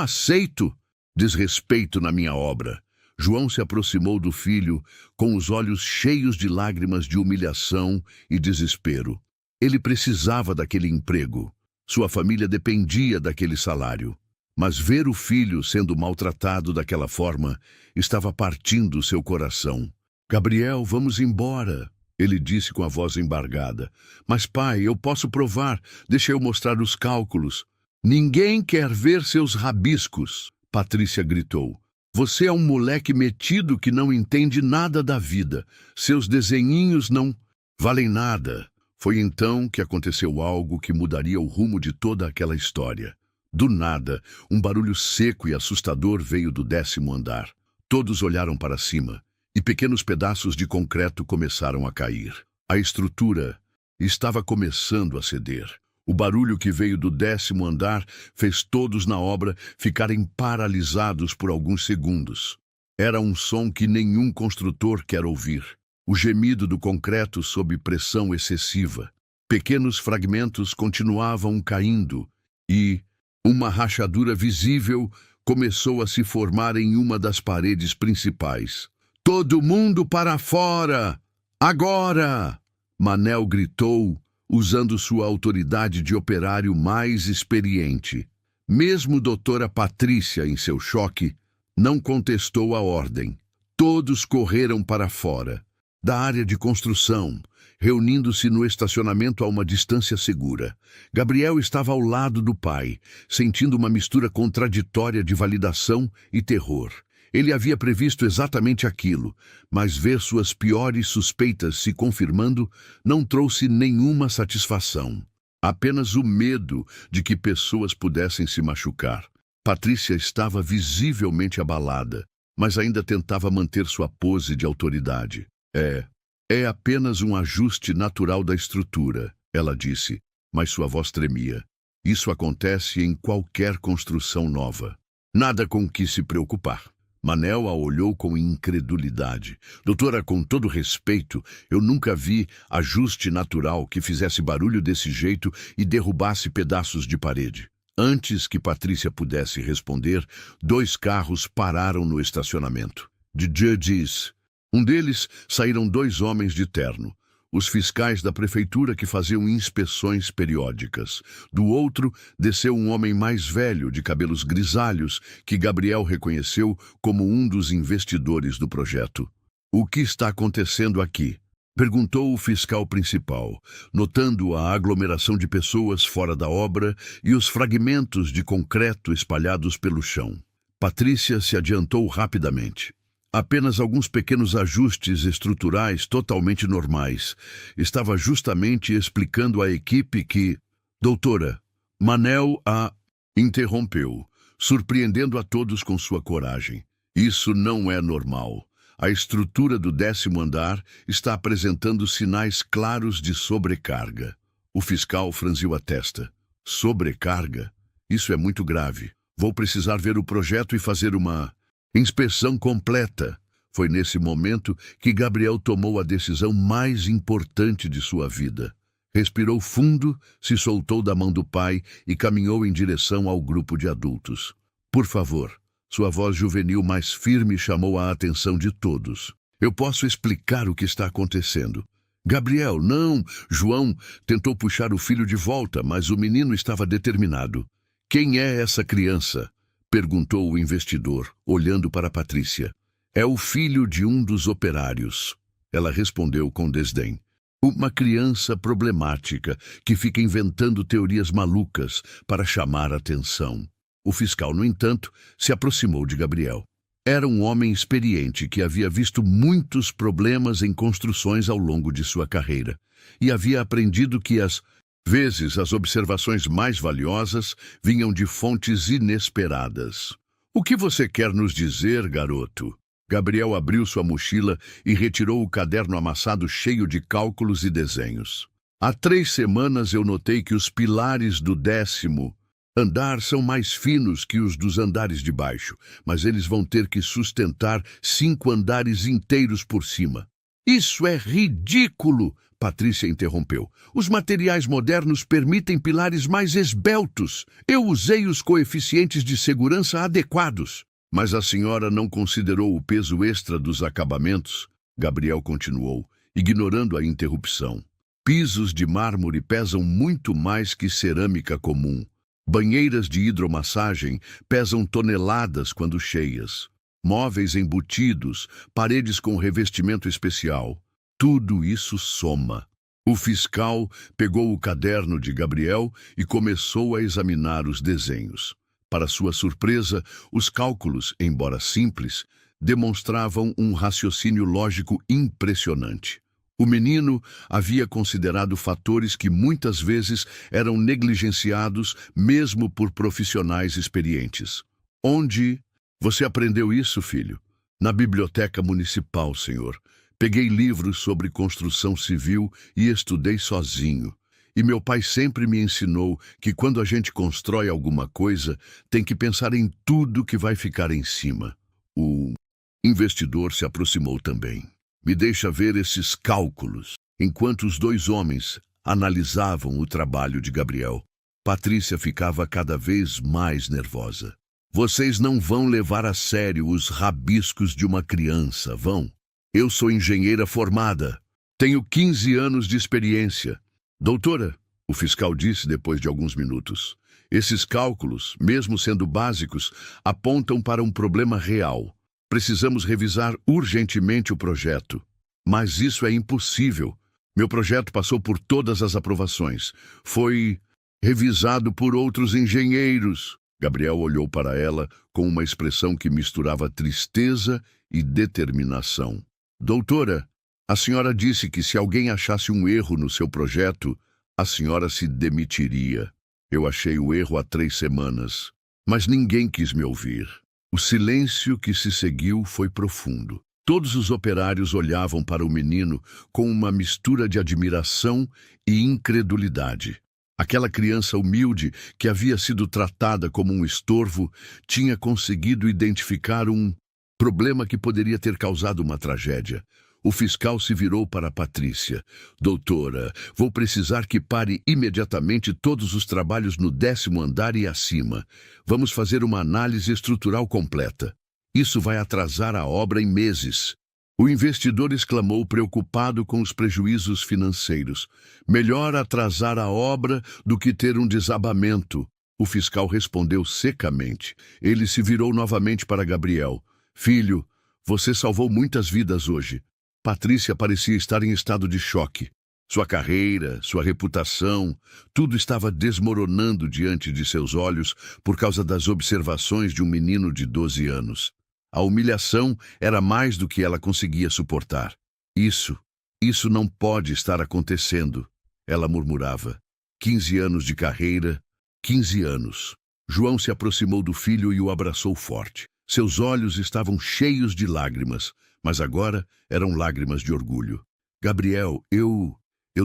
aceito desrespeito na minha obra. João se aproximou do filho com os olhos cheios de lágrimas de humilhação e desespero. Ele precisava daquele emprego. Sua família dependia daquele salário. Mas ver o filho sendo maltratado daquela forma estava partindo seu coração. Gabriel, vamos embora, ele disse com a voz embargada. Mas pai, eu posso provar. Deixa eu mostrar os cálculos. Ninguém quer ver seus rabiscos, Patrícia gritou. Você é um moleque metido que não entende nada da vida. Seus desenhinhos não valem nada. Foi então que aconteceu algo que mudaria o rumo de toda aquela história. Do nada, um barulho seco e assustador veio do 10º andar. Todos olharam para cima, e pequenos pedaços de concreto começaram a cair. A estrutura estava começando a ceder. O barulho que veio do 10º andar fez todos na obra ficarem paralisados por alguns segundos. Era um som que nenhum construtor quer ouvir. O gemido do concreto sob pressão excessiva. Pequenos fragmentos continuavam caindo e uma rachadura visível começou a se formar em uma das paredes principais. "Todo mundo para fora! Agora!" Manel gritou, usando sua autoridade de operário mais experiente. Mesmo doutora Patrícia, em seu choque, não contestou a ordem. Todos correram para fora da área de construção, reunindo-se no estacionamento a uma distância segura. Gabriel estava ao lado do pai, sentindo uma mistura contraditória de validação e terror. Ele havia previsto exatamente aquilo, mas ver suas piores suspeitas se confirmando não trouxe nenhuma satisfação. Apenas o medo de que pessoas pudessem se machucar. Patrícia estava visivelmente abalada, mas ainda tentava manter sua pose de autoridade. É apenas um ajuste natural da estrutura, ela disse, mas sua voz tremia. Isso acontece em qualquer construção nova. Nada com que se preocupar. Manel a olhou com incredulidade. Doutora, com todo respeito, eu nunca vi ajuste natural que fizesse barulho desse jeito e derrubasse pedaços de parede. Antes que Patrícia pudesse responder, 2 carros pararam no estacionamento. DJ disse. Um deles saíram 2 homens de terno, os fiscais da prefeitura que faziam inspeções periódicas. Do outro, desceu um homem mais velho, de cabelos grisalhos, que Gabriel reconheceu como um dos investidores do projeto. "O que está acontecendo aqui?" perguntou o fiscal principal, notando a aglomeração de pessoas fora da obra e os fragmentos de concreto espalhados pelo chão. Patrícia se adiantou rapidamente. Apenas alguns pequenos ajustes estruturais totalmente normais. Estava justamente explicando à equipe que... Doutora, Manel a interrompeu, surpreendendo a todos com sua coragem. Isso não é normal. A estrutura do 10º andar está apresentando sinais claros de sobrecarga. O fiscal franziu a testa. Sobrecarga? Isso é muito grave. Vou precisar ver o projeto e fazer uma... inspeção completa. Foi nesse momento que Gabriel tomou a decisão mais importante de sua vida. Respirou fundo, se soltou da mão do pai e caminhou em direção ao grupo de adultos. "Por favor." Sua voz juvenil mais firme chamou a atenção de todos. "Eu posso explicar o que está acontecendo." "Gabriel, não!" João tentou puxar o filho de volta, mas o menino estava determinado. "Quem é essa criança?" perguntou o investidor, olhando para Patrícia. "É o filho de um dos operários." Ela respondeu com desdém. "Uma criança problemática que fica inventando teorias malucas para chamar atenção." O fiscal, no entanto, se aproximou de Gabriel. Era um homem experiente que havia visto muitos problemas em construções ao longo de sua carreira e havia aprendido que às vezes as observações mais valiosas vinham de fontes inesperadas. "O que você quer nos dizer, garoto?" Gabriel abriu sua mochila e retirou o caderno amassado cheio de cálculos e desenhos. "Há 3 semanas eu notei que os pilares do 10º andar são mais finos que os dos andares de baixo, mas eles vão ter que sustentar 5 andares inteiros por cima." "Isso é ridículo!" Patrícia interrompeu. "Os materiais modernos permitem pilares mais esbeltos. Eu usei os coeficientes de segurança adequados." "Mas a senhora não considerou o peso extra dos acabamentos?" Gabriel continuou, ignorando a interrupção. "Pisos de mármore pesam muito mais que cerâmica comum. Banheiras de hidromassagem pesam toneladas quando cheias. Móveis embutidos, paredes com revestimento especial. Tudo isso soma." O fiscal pegou o caderno de Gabriel e começou a examinar os desenhos. Para sua surpresa, os cálculos, embora simples, demonstravam um raciocínio lógico impressionante. O menino havia considerado fatores que muitas vezes eram negligenciados mesmo por profissionais experientes. "Onde você aprendeu isso, filho?" "Na biblioteca municipal, senhor. Peguei livros sobre construção civil e estudei sozinho. E meu pai sempre me ensinou que quando a gente constrói alguma coisa, tem que pensar em tudo que vai ficar em cima. O investidor se aproximou também. Me deixa ver esses cálculos. Enquanto os dois homens analisavam o trabalho de Gabriel, Patrícia ficava cada vez mais nervosa. Vocês não vão levar a sério os rabiscos de uma criança, vão? Eu sou engenheira formada. Tenho 15 anos de experiência. Doutora, o fiscal disse depois de alguns minutos, esses cálculos, mesmo sendo básicos, apontam para um problema real. Precisamos revisar urgentemente o projeto. Mas isso é impossível. Meu projeto passou por todas as aprovações. Foi revisado por outros engenheiros. Gabriel olhou para ela com uma expressão que misturava tristeza e determinação. Doutora, a senhora disse que se alguém achasse um erro no seu projeto, a senhora se demitiria. Eu achei o erro há 3 semanas, mas ninguém quis me ouvir. O silêncio que se seguiu foi profundo. Todos os operários olhavam para o menino com uma mistura de admiração e incredulidade. Aquela criança humilde, que havia sido tratada como um estorvo, tinha conseguido identificar um problema que poderia ter causado uma tragédia. O fiscal se virou para Patrícia. Doutora, vou precisar que pare imediatamente todos os trabalhos no 10º andar e acima. Vamos fazer uma análise estrutural completa. Isso vai atrasar a obra em meses. O investidor exclamou, preocupado com os prejuízos financeiros. Melhor atrasar a obra do que ter um desabamento. O fiscal respondeu secamente. Ele se virou novamente para Gabriel. Filho, você salvou muitas vidas hoje. Patrícia parecia estar em estado de choque. Sua carreira, sua reputação, tudo estava desmoronando diante de seus olhos por causa das observações de um menino de 12 anos. A humilhação era mais do que ela conseguia suportar. Isso não pode estar acontecendo, ela murmurava. 15 anos de carreira, 15 anos. João se aproximou do filho e o abraçou forte. Seus olhos estavam cheios de lágrimas, mas agora eram lágrimas de orgulho. Gabriel, eu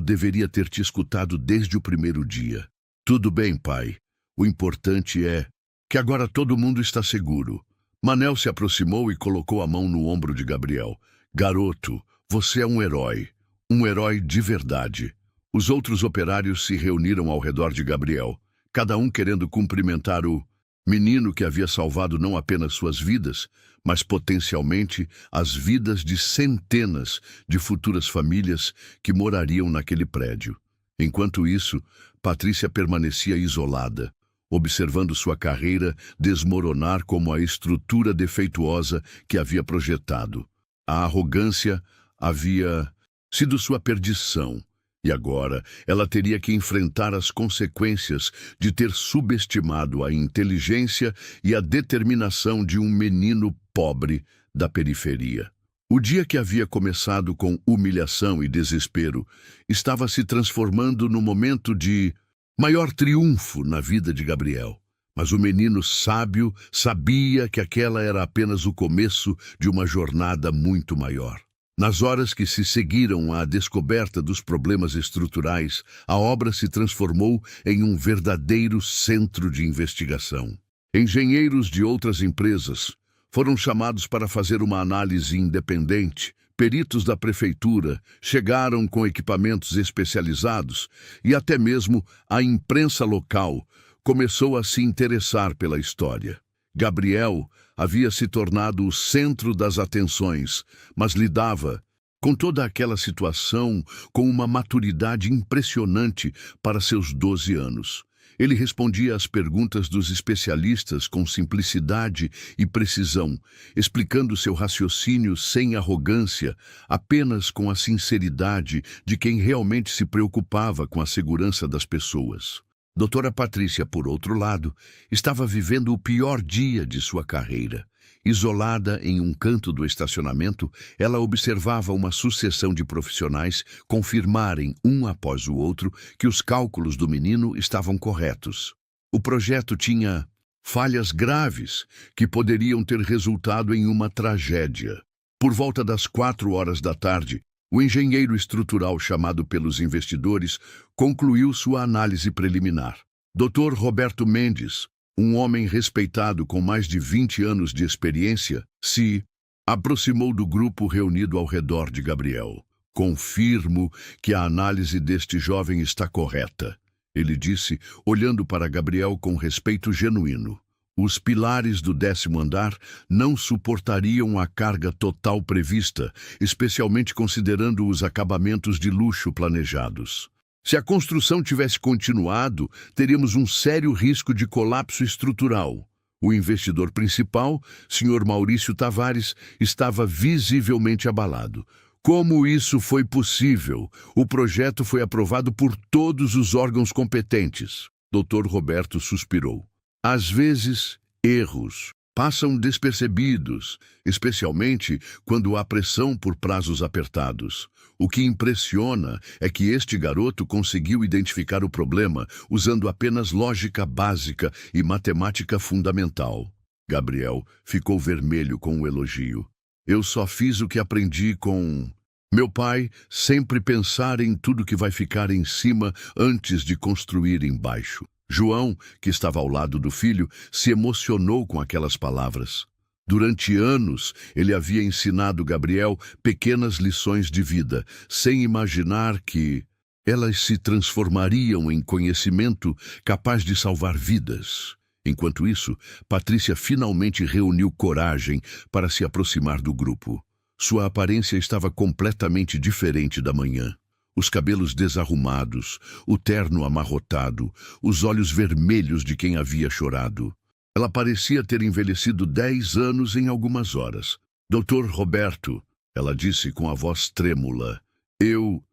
deveria ter te escutado desde o primeiro dia. Tudo bem, pai. O importante é que agora todo mundo está seguro. Manel se aproximou e colocou a mão no ombro de Gabriel. Garoto, você é um herói de verdade. Os outros operários se reuniram ao redor de Gabriel, cada um querendo cumprimentar o menino que havia salvado não apenas suas vidas, mas potencialmente as vidas de centenas de futuras famílias que morariam naquele prédio. Enquanto isso, Patrícia permanecia isolada, observando sua carreira desmoronar como a estrutura defeituosa que havia projetado. A arrogância havia sido sua perdição, e agora ela teria que enfrentar as consequências de ter subestimado a inteligência e a determinação de um menino pobre da periferia. O dia que havia começado com humilhação e desespero estava se transformando no momento de maior triunfo na vida de Gabriel. Mas o menino sábio sabia que aquela era apenas o começo de uma jornada muito maior. Nas horas que se seguiram à descoberta dos problemas estruturais, a obra se transformou em um verdadeiro centro de investigação. Engenheiros de outras empresas foram chamados para fazer uma análise independente. Peritos da prefeitura chegaram com equipamentos especializados e até mesmo a imprensa local começou a se interessar pela história. Gabriel havia se tornado o centro das atenções, mas lidava com toda aquela situação com uma maturidade impressionante para seus 12 anos. Ele respondia às perguntas dos especialistas com simplicidade e precisão, explicando seu raciocínio sem arrogância, apenas com a sinceridade de quem realmente se preocupava com a segurança das pessoas. Doutora Patrícia, por outro lado, estava vivendo o pior dia de sua carreira. Isolada em um canto do estacionamento, ela observava uma sucessão de profissionais confirmarem, um após o outro, que os cálculos do menino estavam corretos. O projeto tinha falhas graves que poderiam ter resultado em uma tragédia. Por volta das 4 horas da tarde, O engenheiro estrutural chamado pelos investidores concluiu sua análise preliminar. Dr. Roberto Mendes, um homem respeitado com mais de 20 anos de experiência, se aproximou do grupo reunido ao redor de Gabriel. Confirmo que a análise deste jovem está correta, ele disse, olhando para Gabriel com respeito genuíno. Os pilares do 10º andar não suportariam a carga total prevista, especialmente considerando os acabamentos de luxo planejados. Se a construção tivesse continuado, teríamos um sério risco de colapso estrutural. O investidor principal, Sr. Maurício Tavares, estava visivelmente abalado. Como isso foi possível? O projeto foi aprovado por todos os órgãos competentes. Dr. Roberto suspirou. Às vezes, erros passam despercebidos, especialmente quando há pressão por prazos apertados. O que impressiona é que este garoto conseguiu identificar o problema usando apenas lógica básica e matemática fundamental. Gabriel ficou vermelho com o elogio. Eu só fiz o que aprendi com meu pai, sempre pensar em tudo que vai ficar em cima antes de construir embaixo. João, que estava ao lado do filho, se emocionou com aquelas palavras. Durante anos, ele havia ensinado Gabriel pequenas lições de vida, sem imaginar que elas se transformariam em conhecimento capaz de salvar vidas. Enquanto isso, Patrícia finalmente reuniu coragem para se aproximar do grupo. Sua aparência estava completamente diferente da manhã. Os cabelos desarrumados, o terno amarrotado, os olhos vermelhos de quem havia chorado. Ela parecia ter envelhecido 10 anos em algumas horas. Dr. Roberto, ela disse com a voz trêmula, eu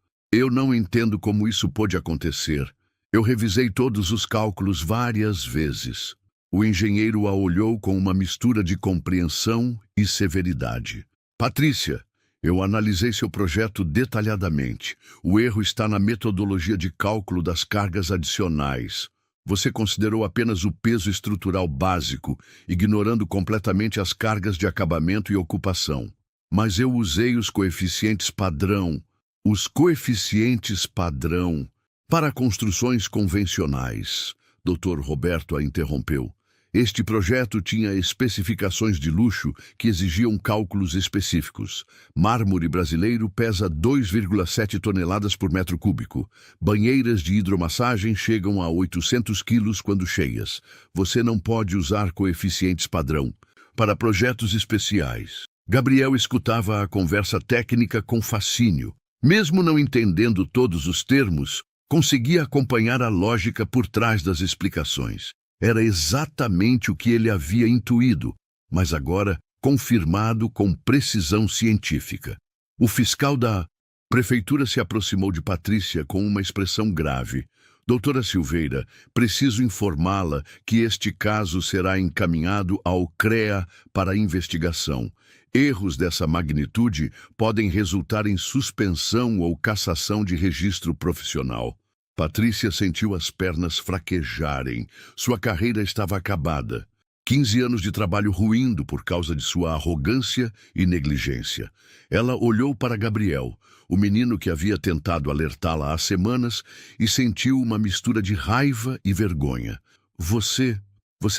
não entendo como isso pôde acontecer. Eu revisei todos os cálculos várias vezes. O engenheiro a olhou com uma mistura de compreensão e severidade. Patrícia, eu analisei seu projeto detalhadamente. O erro está na metodologia de cálculo das cargas adicionais. Você considerou apenas o peso estrutural básico, ignorando completamente as cargas de acabamento e ocupação. Mas eu usei os coeficientes padrão. Os coeficientes padrão para construções convencionais. Dr. Roberto a interrompeu. Este projeto tinha especificações de luxo que exigiam cálculos específicos. Mármore brasileiro pesa 2,7 toneladas por metro cúbico. Banheiras de hidromassagem chegam a 800 quilos quando cheias. Você não pode usar coeficientes padrão para projetos especiais. Gabriel escutava a conversa técnica com fascínio. Mesmo não entendendo todos os termos, conseguia acompanhar a lógica por trás das explicações. Era exatamente o que ele havia intuído, mas agora confirmado com precisão científica. O fiscal da prefeitura se aproximou de Patrícia com uma expressão grave. Doutora Silveira, preciso informá-la que este caso será encaminhado ao CREA para investigação. Erros dessa magnitude podem resultar em suspensão ou cassação de registro profissional. Patrícia sentiu as pernas fraquejarem. Sua carreira estava acabada. 15 anos de trabalho ruindo por causa de sua arrogância e negligência. Ela olhou para Gabriel, o menino que havia tentado alertá-la há semanas, e sentiu uma mistura de raiva e vergonha. Você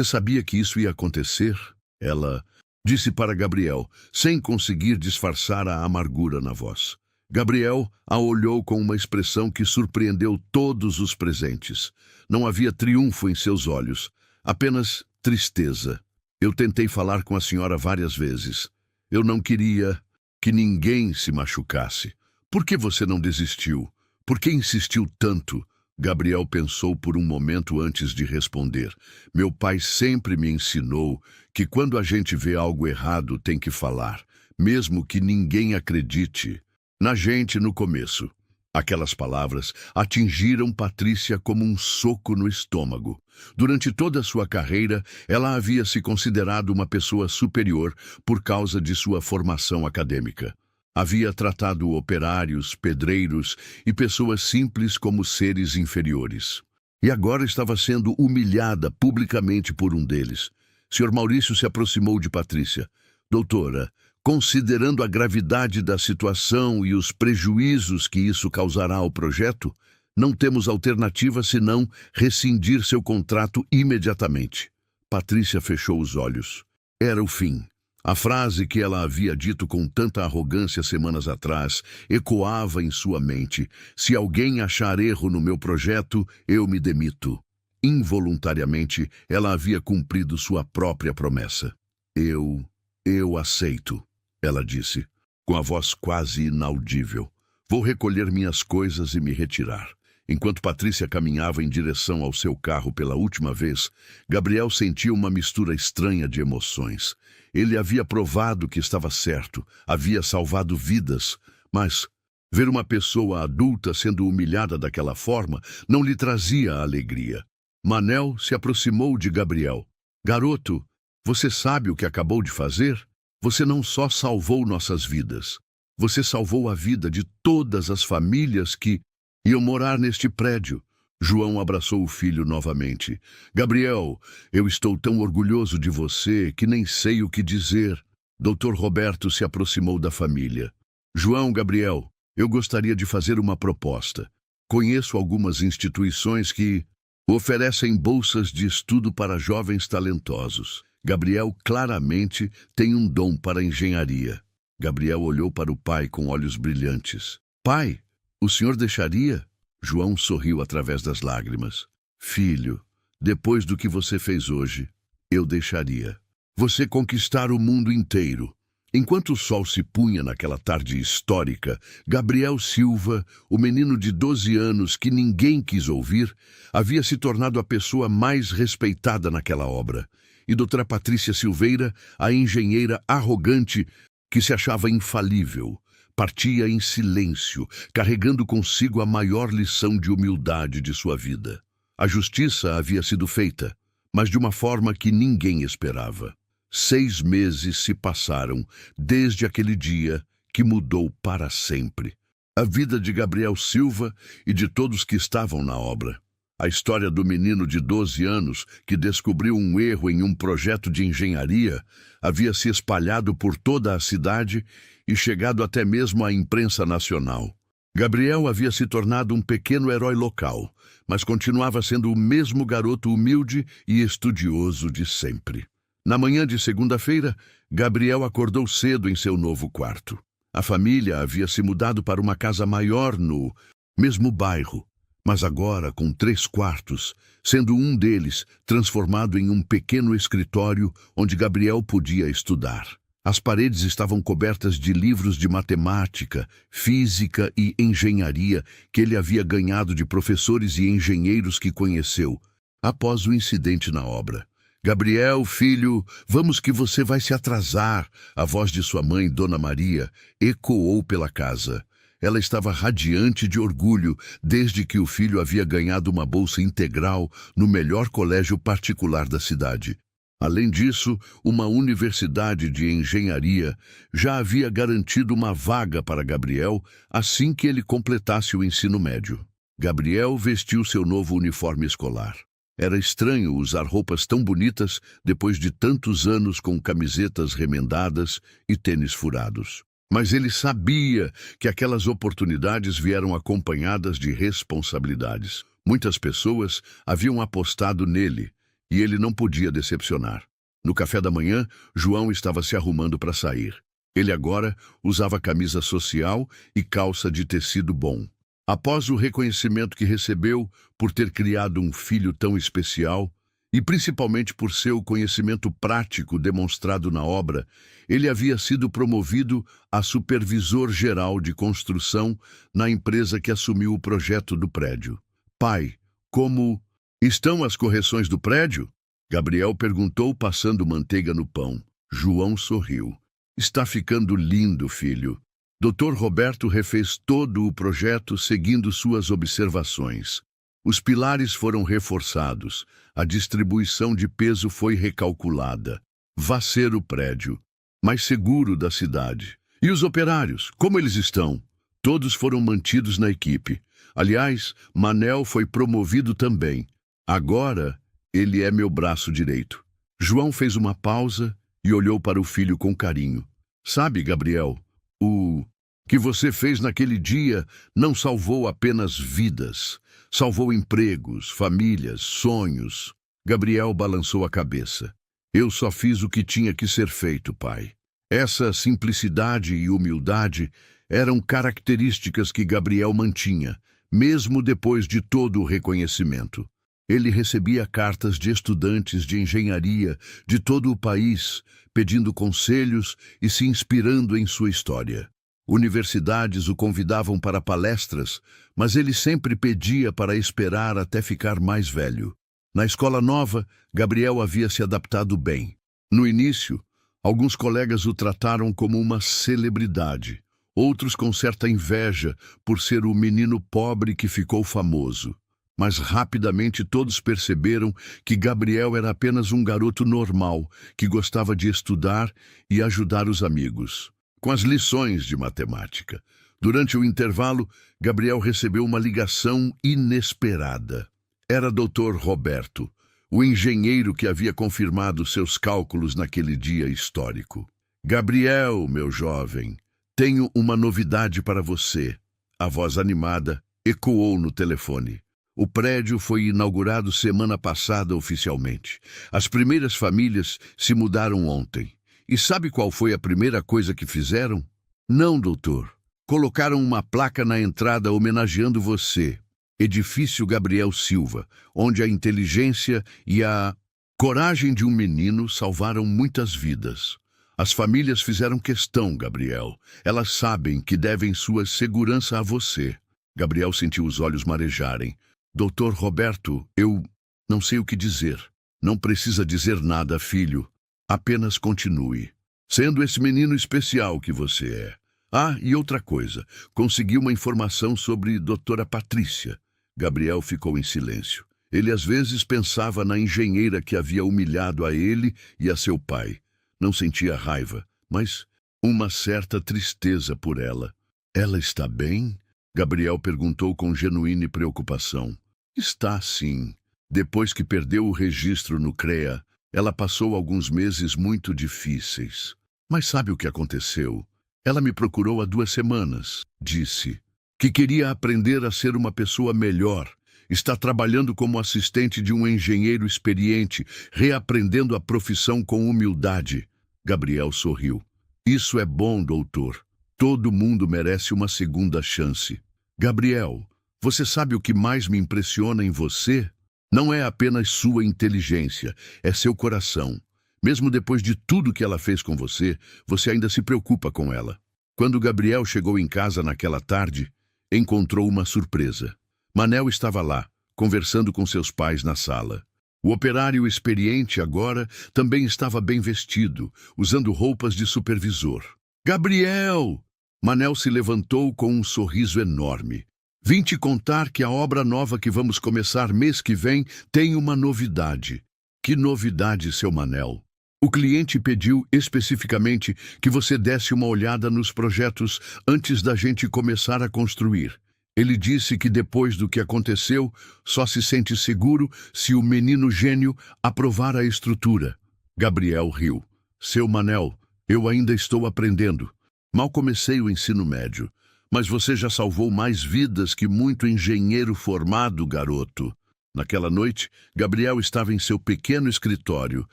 sabia que isso ia acontecer? Ela disse para Gabriel, sem conseguir disfarçar a amargura na voz. Gabriel a olhou com uma expressão que surpreendeu todos os presentes. Não havia triunfo em seus olhos, apenas tristeza. Eu tentei falar com a senhora várias vezes. Eu não queria que ninguém se machucasse. Por que você não desistiu? Por que insistiu tanto? Gabriel pensou por um momento antes de responder. Meu pai sempre me ensinou que quando a gente vê algo errado tem que falar, mesmo que ninguém acredite na gente no começo. Aquelas palavras atingiram Patrícia como um soco no estômago. Durante toda a sua carreira, ela havia se considerado uma pessoa superior por causa de sua formação acadêmica. Havia tratado operários, pedreiros e pessoas simples como seres inferiores. E agora estava sendo humilhada publicamente por um deles. Sr. Maurício se aproximou de Patrícia. Doutora, Considerando a gravidade da situação e os prejuízos que isso causará ao projeto, não temos alternativa senão rescindir seu contrato imediatamente. Patrícia fechou os olhos. Era o fim. A frase que ela havia dito com tanta arrogância semanas atrás ecoava em sua mente. Se alguém achar erro no meu projeto, eu me demito. Involuntariamente, ela havia cumprido sua própria promessa. Eu aceito, ela disse, com a voz quase inaudível. Vou recolher minhas coisas e me retirar. Enquanto Patrícia caminhava em direção ao seu carro pela última vez, Gabriel sentia uma mistura estranha de emoções. Ele havia provado que estava certo, havia salvado vidas, mas ver uma pessoa adulta sendo humilhada daquela forma não lhe trazia alegria. Manel se aproximou de Gabriel. Garoto, você sabe o que acabou de fazer? Você não só salvou nossas vidas, você salvou a vida de todas as famílias que iam morar neste prédio. João abraçou o filho novamente. Gabriel, eu estou tão orgulhoso de você que nem sei o que dizer. Dr. Roberto se aproximou da família. João, Gabriel, eu gostaria de fazer uma proposta. Conheço algumas instituições que oferecem bolsas de estudo para jovens talentosos. Gabriel claramente tem um dom para engenharia. Gabriel olhou para o pai com olhos brilhantes. Pai, o senhor deixaria? João sorriu através das lágrimas. Filho, depois do que você fez hoje, eu deixaria. Você conquistar o mundo inteiro. Enquanto o sol se punha naquela tarde histórica, Gabriel Silva, o menino de 12 anos que ninguém quis ouvir, havia se tornado a pessoa mais respeitada naquela obra. E doutora Patrícia Silveira, a engenheira arrogante que se achava infalível, partia em silêncio, carregando consigo a maior lição de humildade de sua vida. A justiça havia sido feita, mas de uma forma que ninguém esperava. 6 meses se passaram desde aquele dia que mudou para sempre a vida de Gabriel Silva e de todos que estavam na obra. A história do menino de 12 anos que descobriu um erro em um projeto de engenharia havia se espalhado por toda a cidade e chegado até mesmo à imprensa nacional. Gabriel havia se tornado um pequeno herói local, mas continuava sendo o mesmo garoto humilde e estudioso de sempre. Na manhã de segunda-feira, Gabriel acordou cedo em seu novo quarto. A família havia se mudado para uma casa maior no mesmo bairro, mas agora com 3 quartos, sendo um deles transformado em um pequeno escritório onde Gabriel podia estudar. As paredes estavam cobertas de livros de matemática, física e engenharia que ele havia ganhado de professores e engenheiros que conheceu após o incidente na obra. Gabriel, filho, vamos que você vai se atrasar. A voz de sua mãe, Dona Maria, ecoou pela casa. Ela estava radiante de orgulho desde que o filho havia ganhado uma bolsa integral no melhor colégio particular da cidade. Além disso, uma universidade de engenharia já havia garantido uma vaga para Gabriel assim que ele completasse o ensino médio. Gabriel vestiu seu novo uniforme escolar. Era estranho usar roupas tão bonitas depois de tantos anos com camisetas remendadas e tênis furados. Mas ele sabia que aquelas oportunidades vieram acompanhadas de responsabilidades. Muitas pessoas haviam apostado nele e ele não podia decepcionar. No café da manhã, João estava se arrumando para sair. Ele agora usava camisa social e calça de tecido bom. Após o reconhecimento que recebeu por ter criado um filho tão especial, e principalmente por seu conhecimento prático demonstrado na obra, ele havia sido promovido a supervisor geral de construção na empresa que assumiu o projeto do prédio. Pai, como estão as correções do prédio? Gabriel perguntou, passando manteiga no pão. João sorriu. Está ficando lindo, filho. Dr. Roberto refez todo o projeto seguindo suas observações. Os pilares foram reforçados, a distribuição de peso foi recalculada. Vai ser o prédio mais seguro da cidade. E os operários, como eles estão? Todos foram mantidos na equipe. Aliás, Manel foi promovido também. Agora, ele é meu braço direito. João fez uma pausa e olhou para o filho com carinho. Sabe, Gabriel, o que você fez naquele dia não salvou apenas vidas, salvou empregos, famílias, sonhos. Gabriel balançou a cabeça. Eu só fiz o que tinha que ser feito, pai. Essa simplicidade e humildade eram características que Gabriel mantinha, mesmo depois de todo o reconhecimento. Ele recebia cartas de estudantes de engenharia de todo o país, pedindo conselhos e se inspirando em sua história. Universidades o convidavam para palestras, mas ele sempre pedia para esperar até ficar mais velho. Na escola nova, Gabriel havia se adaptado bem. No início, alguns colegas o trataram como uma celebridade, outros com certa inveja por ser o menino pobre que ficou famoso. Mas rapidamente todos perceberam que Gabriel era apenas um garoto normal, que gostava de estudar e ajudar os amigos. Com as lições de matemática. Durante o intervalo, Gabriel recebeu uma ligação inesperada. Era Dr. Roberto, o engenheiro que havia confirmado seus cálculos naquele dia histórico. Gabriel, meu jovem, tenho uma novidade para você. A voz animada ecoou no telefone. O prédio foi inaugurado semana passada oficialmente. As primeiras famílias se mudaram ontem. E sabe qual foi a primeira coisa que fizeram? Não, doutor. Colocaram uma placa na entrada homenageando você. Edifício Gabriel Silva, onde a inteligência e a coragem de um menino salvaram muitas vidas. As famílias fizeram questão, Gabriel. Elas sabem que devem sua segurança a você. Gabriel sentiu os olhos marejarem. Doutor Roberto, eu não sei o que dizer. Não precisa dizer nada, filho. Apenas continue. Sendo esse menino especial que você é. Ah, e outra coisa. Consegui uma informação sobre doutora Patrícia. Gabriel ficou em silêncio. Ele às vezes pensava na engenheira que havia humilhado a ele e a seu pai. Não sentia raiva, mas uma certa tristeza por ela. Ela está bem? Gabriel perguntou com genuína preocupação. Está sim. Depois que perdeu o registro no CREA, ela passou alguns meses muito difíceis. Mas sabe o que aconteceu? Ela me procurou há 2 semanas. Disse que queria aprender a ser uma pessoa melhor. Está trabalhando como assistente de um engenheiro experiente, reaprendendo a profissão com humildade. Gabriel sorriu. Isso é bom, doutor. Todo mundo merece uma segunda chance. Gabriel, você sabe o que mais me impressiona em você? Não é apenas sua inteligência, é seu coração. Mesmo depois de tudo que ela fez com você, você ainda se preocupa com ela. Quando Gabriel chegou em casa naquela tarde, encontrou uma surpresa. Manel estava lá, conversando com seus pais na sala. O operário experiente agora também estava bem vestido, usando roupas de supervisor. Gabriel! Manel se levantou com um sorriso enorme. Vim te contar que a obra nova que vamos começar mês que vem tem uma novidade. Que novidade, seu Manel? O cliente pediu especificamente que você desse uma olhada nos projetos antes da gente começar a construir. Ele disse que depois do que aconteceu, só se sente seguro se o menino gênio aprovar a estrutura. Gabriel riu. Seu Manel, eu ainda estou aprendendo. Mal comecei o ensino médio. Mas você já salvou mais vidas que muito engenheiro formado, garoto. Naquela noite, Gabriel estava em seu pequeno escritório,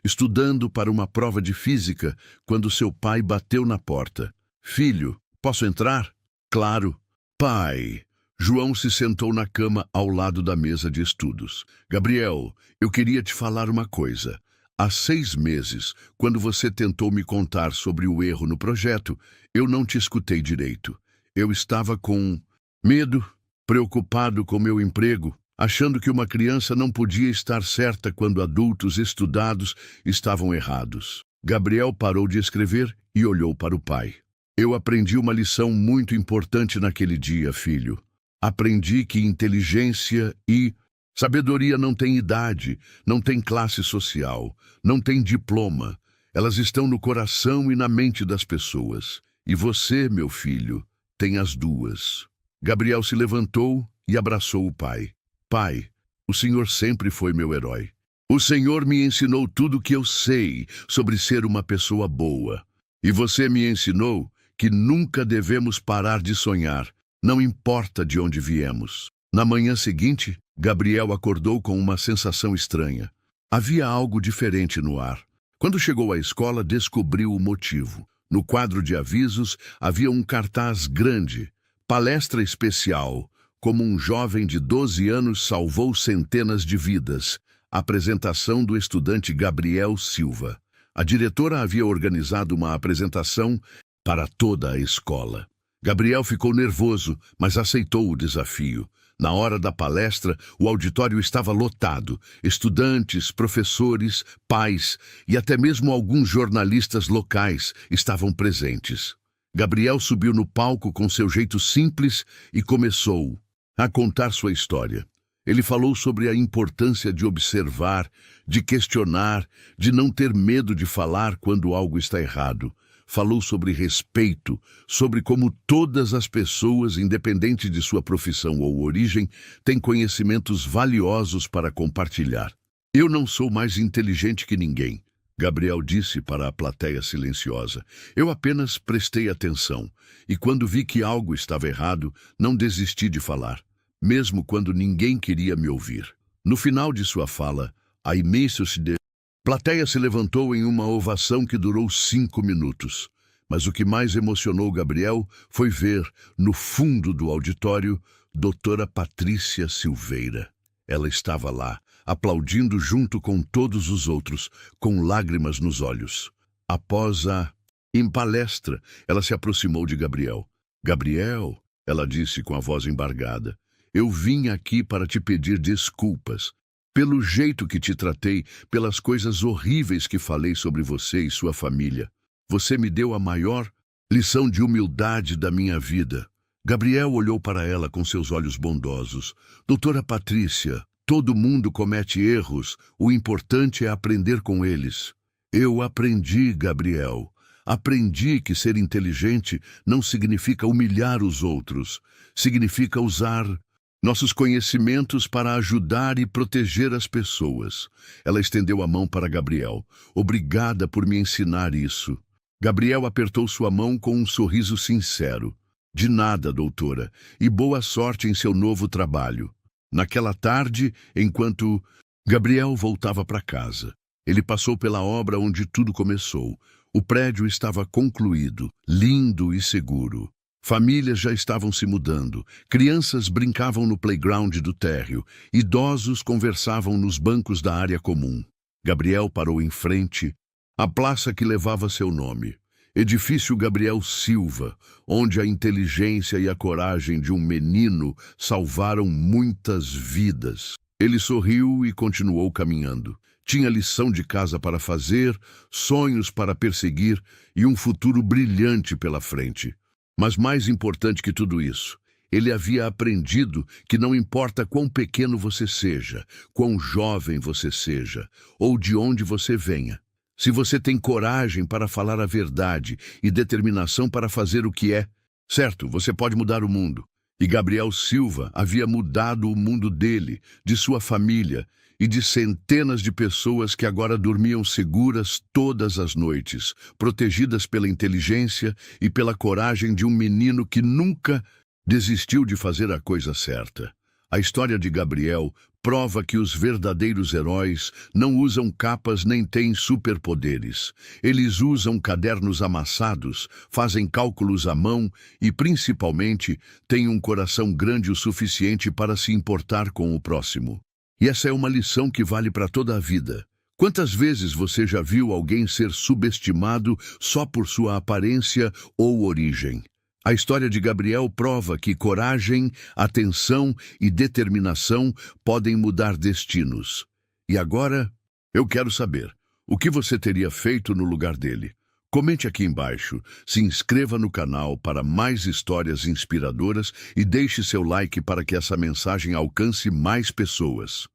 estudando para uma prova de física, quando seu pai bateu na porta. Filho, posso entrar? Claro. Pai. João se sentou na cama ao lado da mesa de estudos. Gabriel, eu queria te falar uma coisa. Há 6 meses, quando você tentou me contar sobre o erro no projeto, eu não te escutei direito. Eu estava com medo, preocupado com meu emprego, achando que uma criança não podia estar certa quando adultos estudados estavam errados. Gabriel parou de escrever e olhou para o pai. Eu aprendi uma lição muito importante naquele dia, filho. Aprendi que inteligência e sabedoria não têm idade, não têm classe social, não têm diploma. Elas estão no coração e na mente das pessoas. E você, meu filho, tem as duas. Gabriel se levantou e abraçou o pai. Pai, o senhor sempre foi meu herói. O senhor me ensinou tudo o que eu sei sobre ser uma pessoa boa. E você me ensinou que nunca devemos parar de sonhar, não importa de onde viemos. Na manhã seguinte, Gabriel acordou com uma sensação estranha. Havia algo diferente no ar. Quando chegou à escola, descobriu o motivo. No quadro de avisos, havia um cartaz grande. Palestra especial. Como um jovem de 12 anos salvou centenas de vidas. Apresentação do estudante Gabriel Silva. A diretora havia organizado uma apresentação para toda a escola. Gabriel ficou nervoso, mas aceitou o desafio. Na hora da palestra, o auditório estava lotado. Estudantes, professores, pais e até mesmo alguns jornalistas locais estavam presentes. Gabriel subiu no palco com seu jeito simples e começou a contar sua história. Ele falou sobre a importância de observar, de questionar, de não ter medo de falar quando algo está errado. Falou sobre respeito, sobre como todas as pessoas, independente de sua profissão ou origem, têm conhecimentos valiosos para compartilhar. Eu não sou mais inteligente que ninguém, Gabriel disse para a plateia silenciosa. Eu apenas prestei atenção, e quando vi que algo estava errado, não desisti de falar, mesmo quando ninguém queria me ouvir. No final de sua fala, a plateia se levantou em uma ovação que durou 5 minutos. Mas o que mais emocionou Gabriel foi ver, no fundo do auditório, doutora Patrícia Silveira. Ela estava lá, aplaudindo junto com todos os outros, com lágrimas nos olhos. Após a palestra, ela se aproximou de Gabriel. Gabriel, ela disse com a voz embargada, eu vim aqui para te pedir desculpas. Pelo jeito que te tratei, pelas coisas horríveis que falei sobre você e sua família. Você me deu a maior lição de humildade da minha vida. Gabriel olhou para ela com seus olhos bondosos. Doutora Patrícia, todo mundo comete erros, o importante é aprender com eles. Eu aprendi, Gabriel. Aprendi que ser inteligente não significa humilhar os outros. Significa usar nossos conhecimentos para ajudar e proteger as pessoas. Ela estendeu a mão para Gabriel. Obrigada por me ensinar isso. Gabriel apertou sua mão com um sorriso sincero. De nada, doutora, e boa sorte em seu novo trabalho. Naquela tarde, enquanto Gabriel voltava para casa, ele passou pela obra onde tudo começou. O prédio estava concluído, lindo e seguro. Famílias já estavam se mudando, crianças brincavam no playground do térreo, idosos conversavam nos bancos da área comum. Gabriel parou em frente à praça que levava seu nome. Edifício Gabriel Silva, onde a inteligência e a coragem de um menino salvaram muitas vidas. Ele sorriu e continuou caminhando. Tinha lição de casa para fazer, sonhos para perseguir e um futuro brilhante pela frente. Mas mais importante que tudo isso, ele havia aprendido que não importa quão pequeno você seja, quão jovem você seja, ou de onde você venha. Se você tem coragem para falar a verdade e determinação para fazer o que é, certo, você pode mudar o mundo. E Gabriel Silva havia mudado o mundo dele, de sua família e de centenas de pessoas que agora dormiam seguras todas as noites, protegidas pela inteligência e pela coragem de um menino que nunca desistiu de fazer a coisa certa. A história de Gabriel prova que os verdadeiros heróis não usam capas nem têm superpoderes. Eles usam cadernos amassados, fazem cálculos à mão e, principalmente, têm um coração grande o suficiente para se importar com o próximo. E essa é uma lição que vale para toda a vida. Quantas vezes você já viu alguém ser subestimado só por sua aparência ou origem? A história de Gabriel prova que coragem, atenção e determinação podem mudar destinos. E agora, eu quero saber, o que você teria feito no lugar dele? Comente aqui embaixo, se inscreva no canal para mais histórias inspiradoras e deixe seu like para que essa mensagem alcance mais pessoas.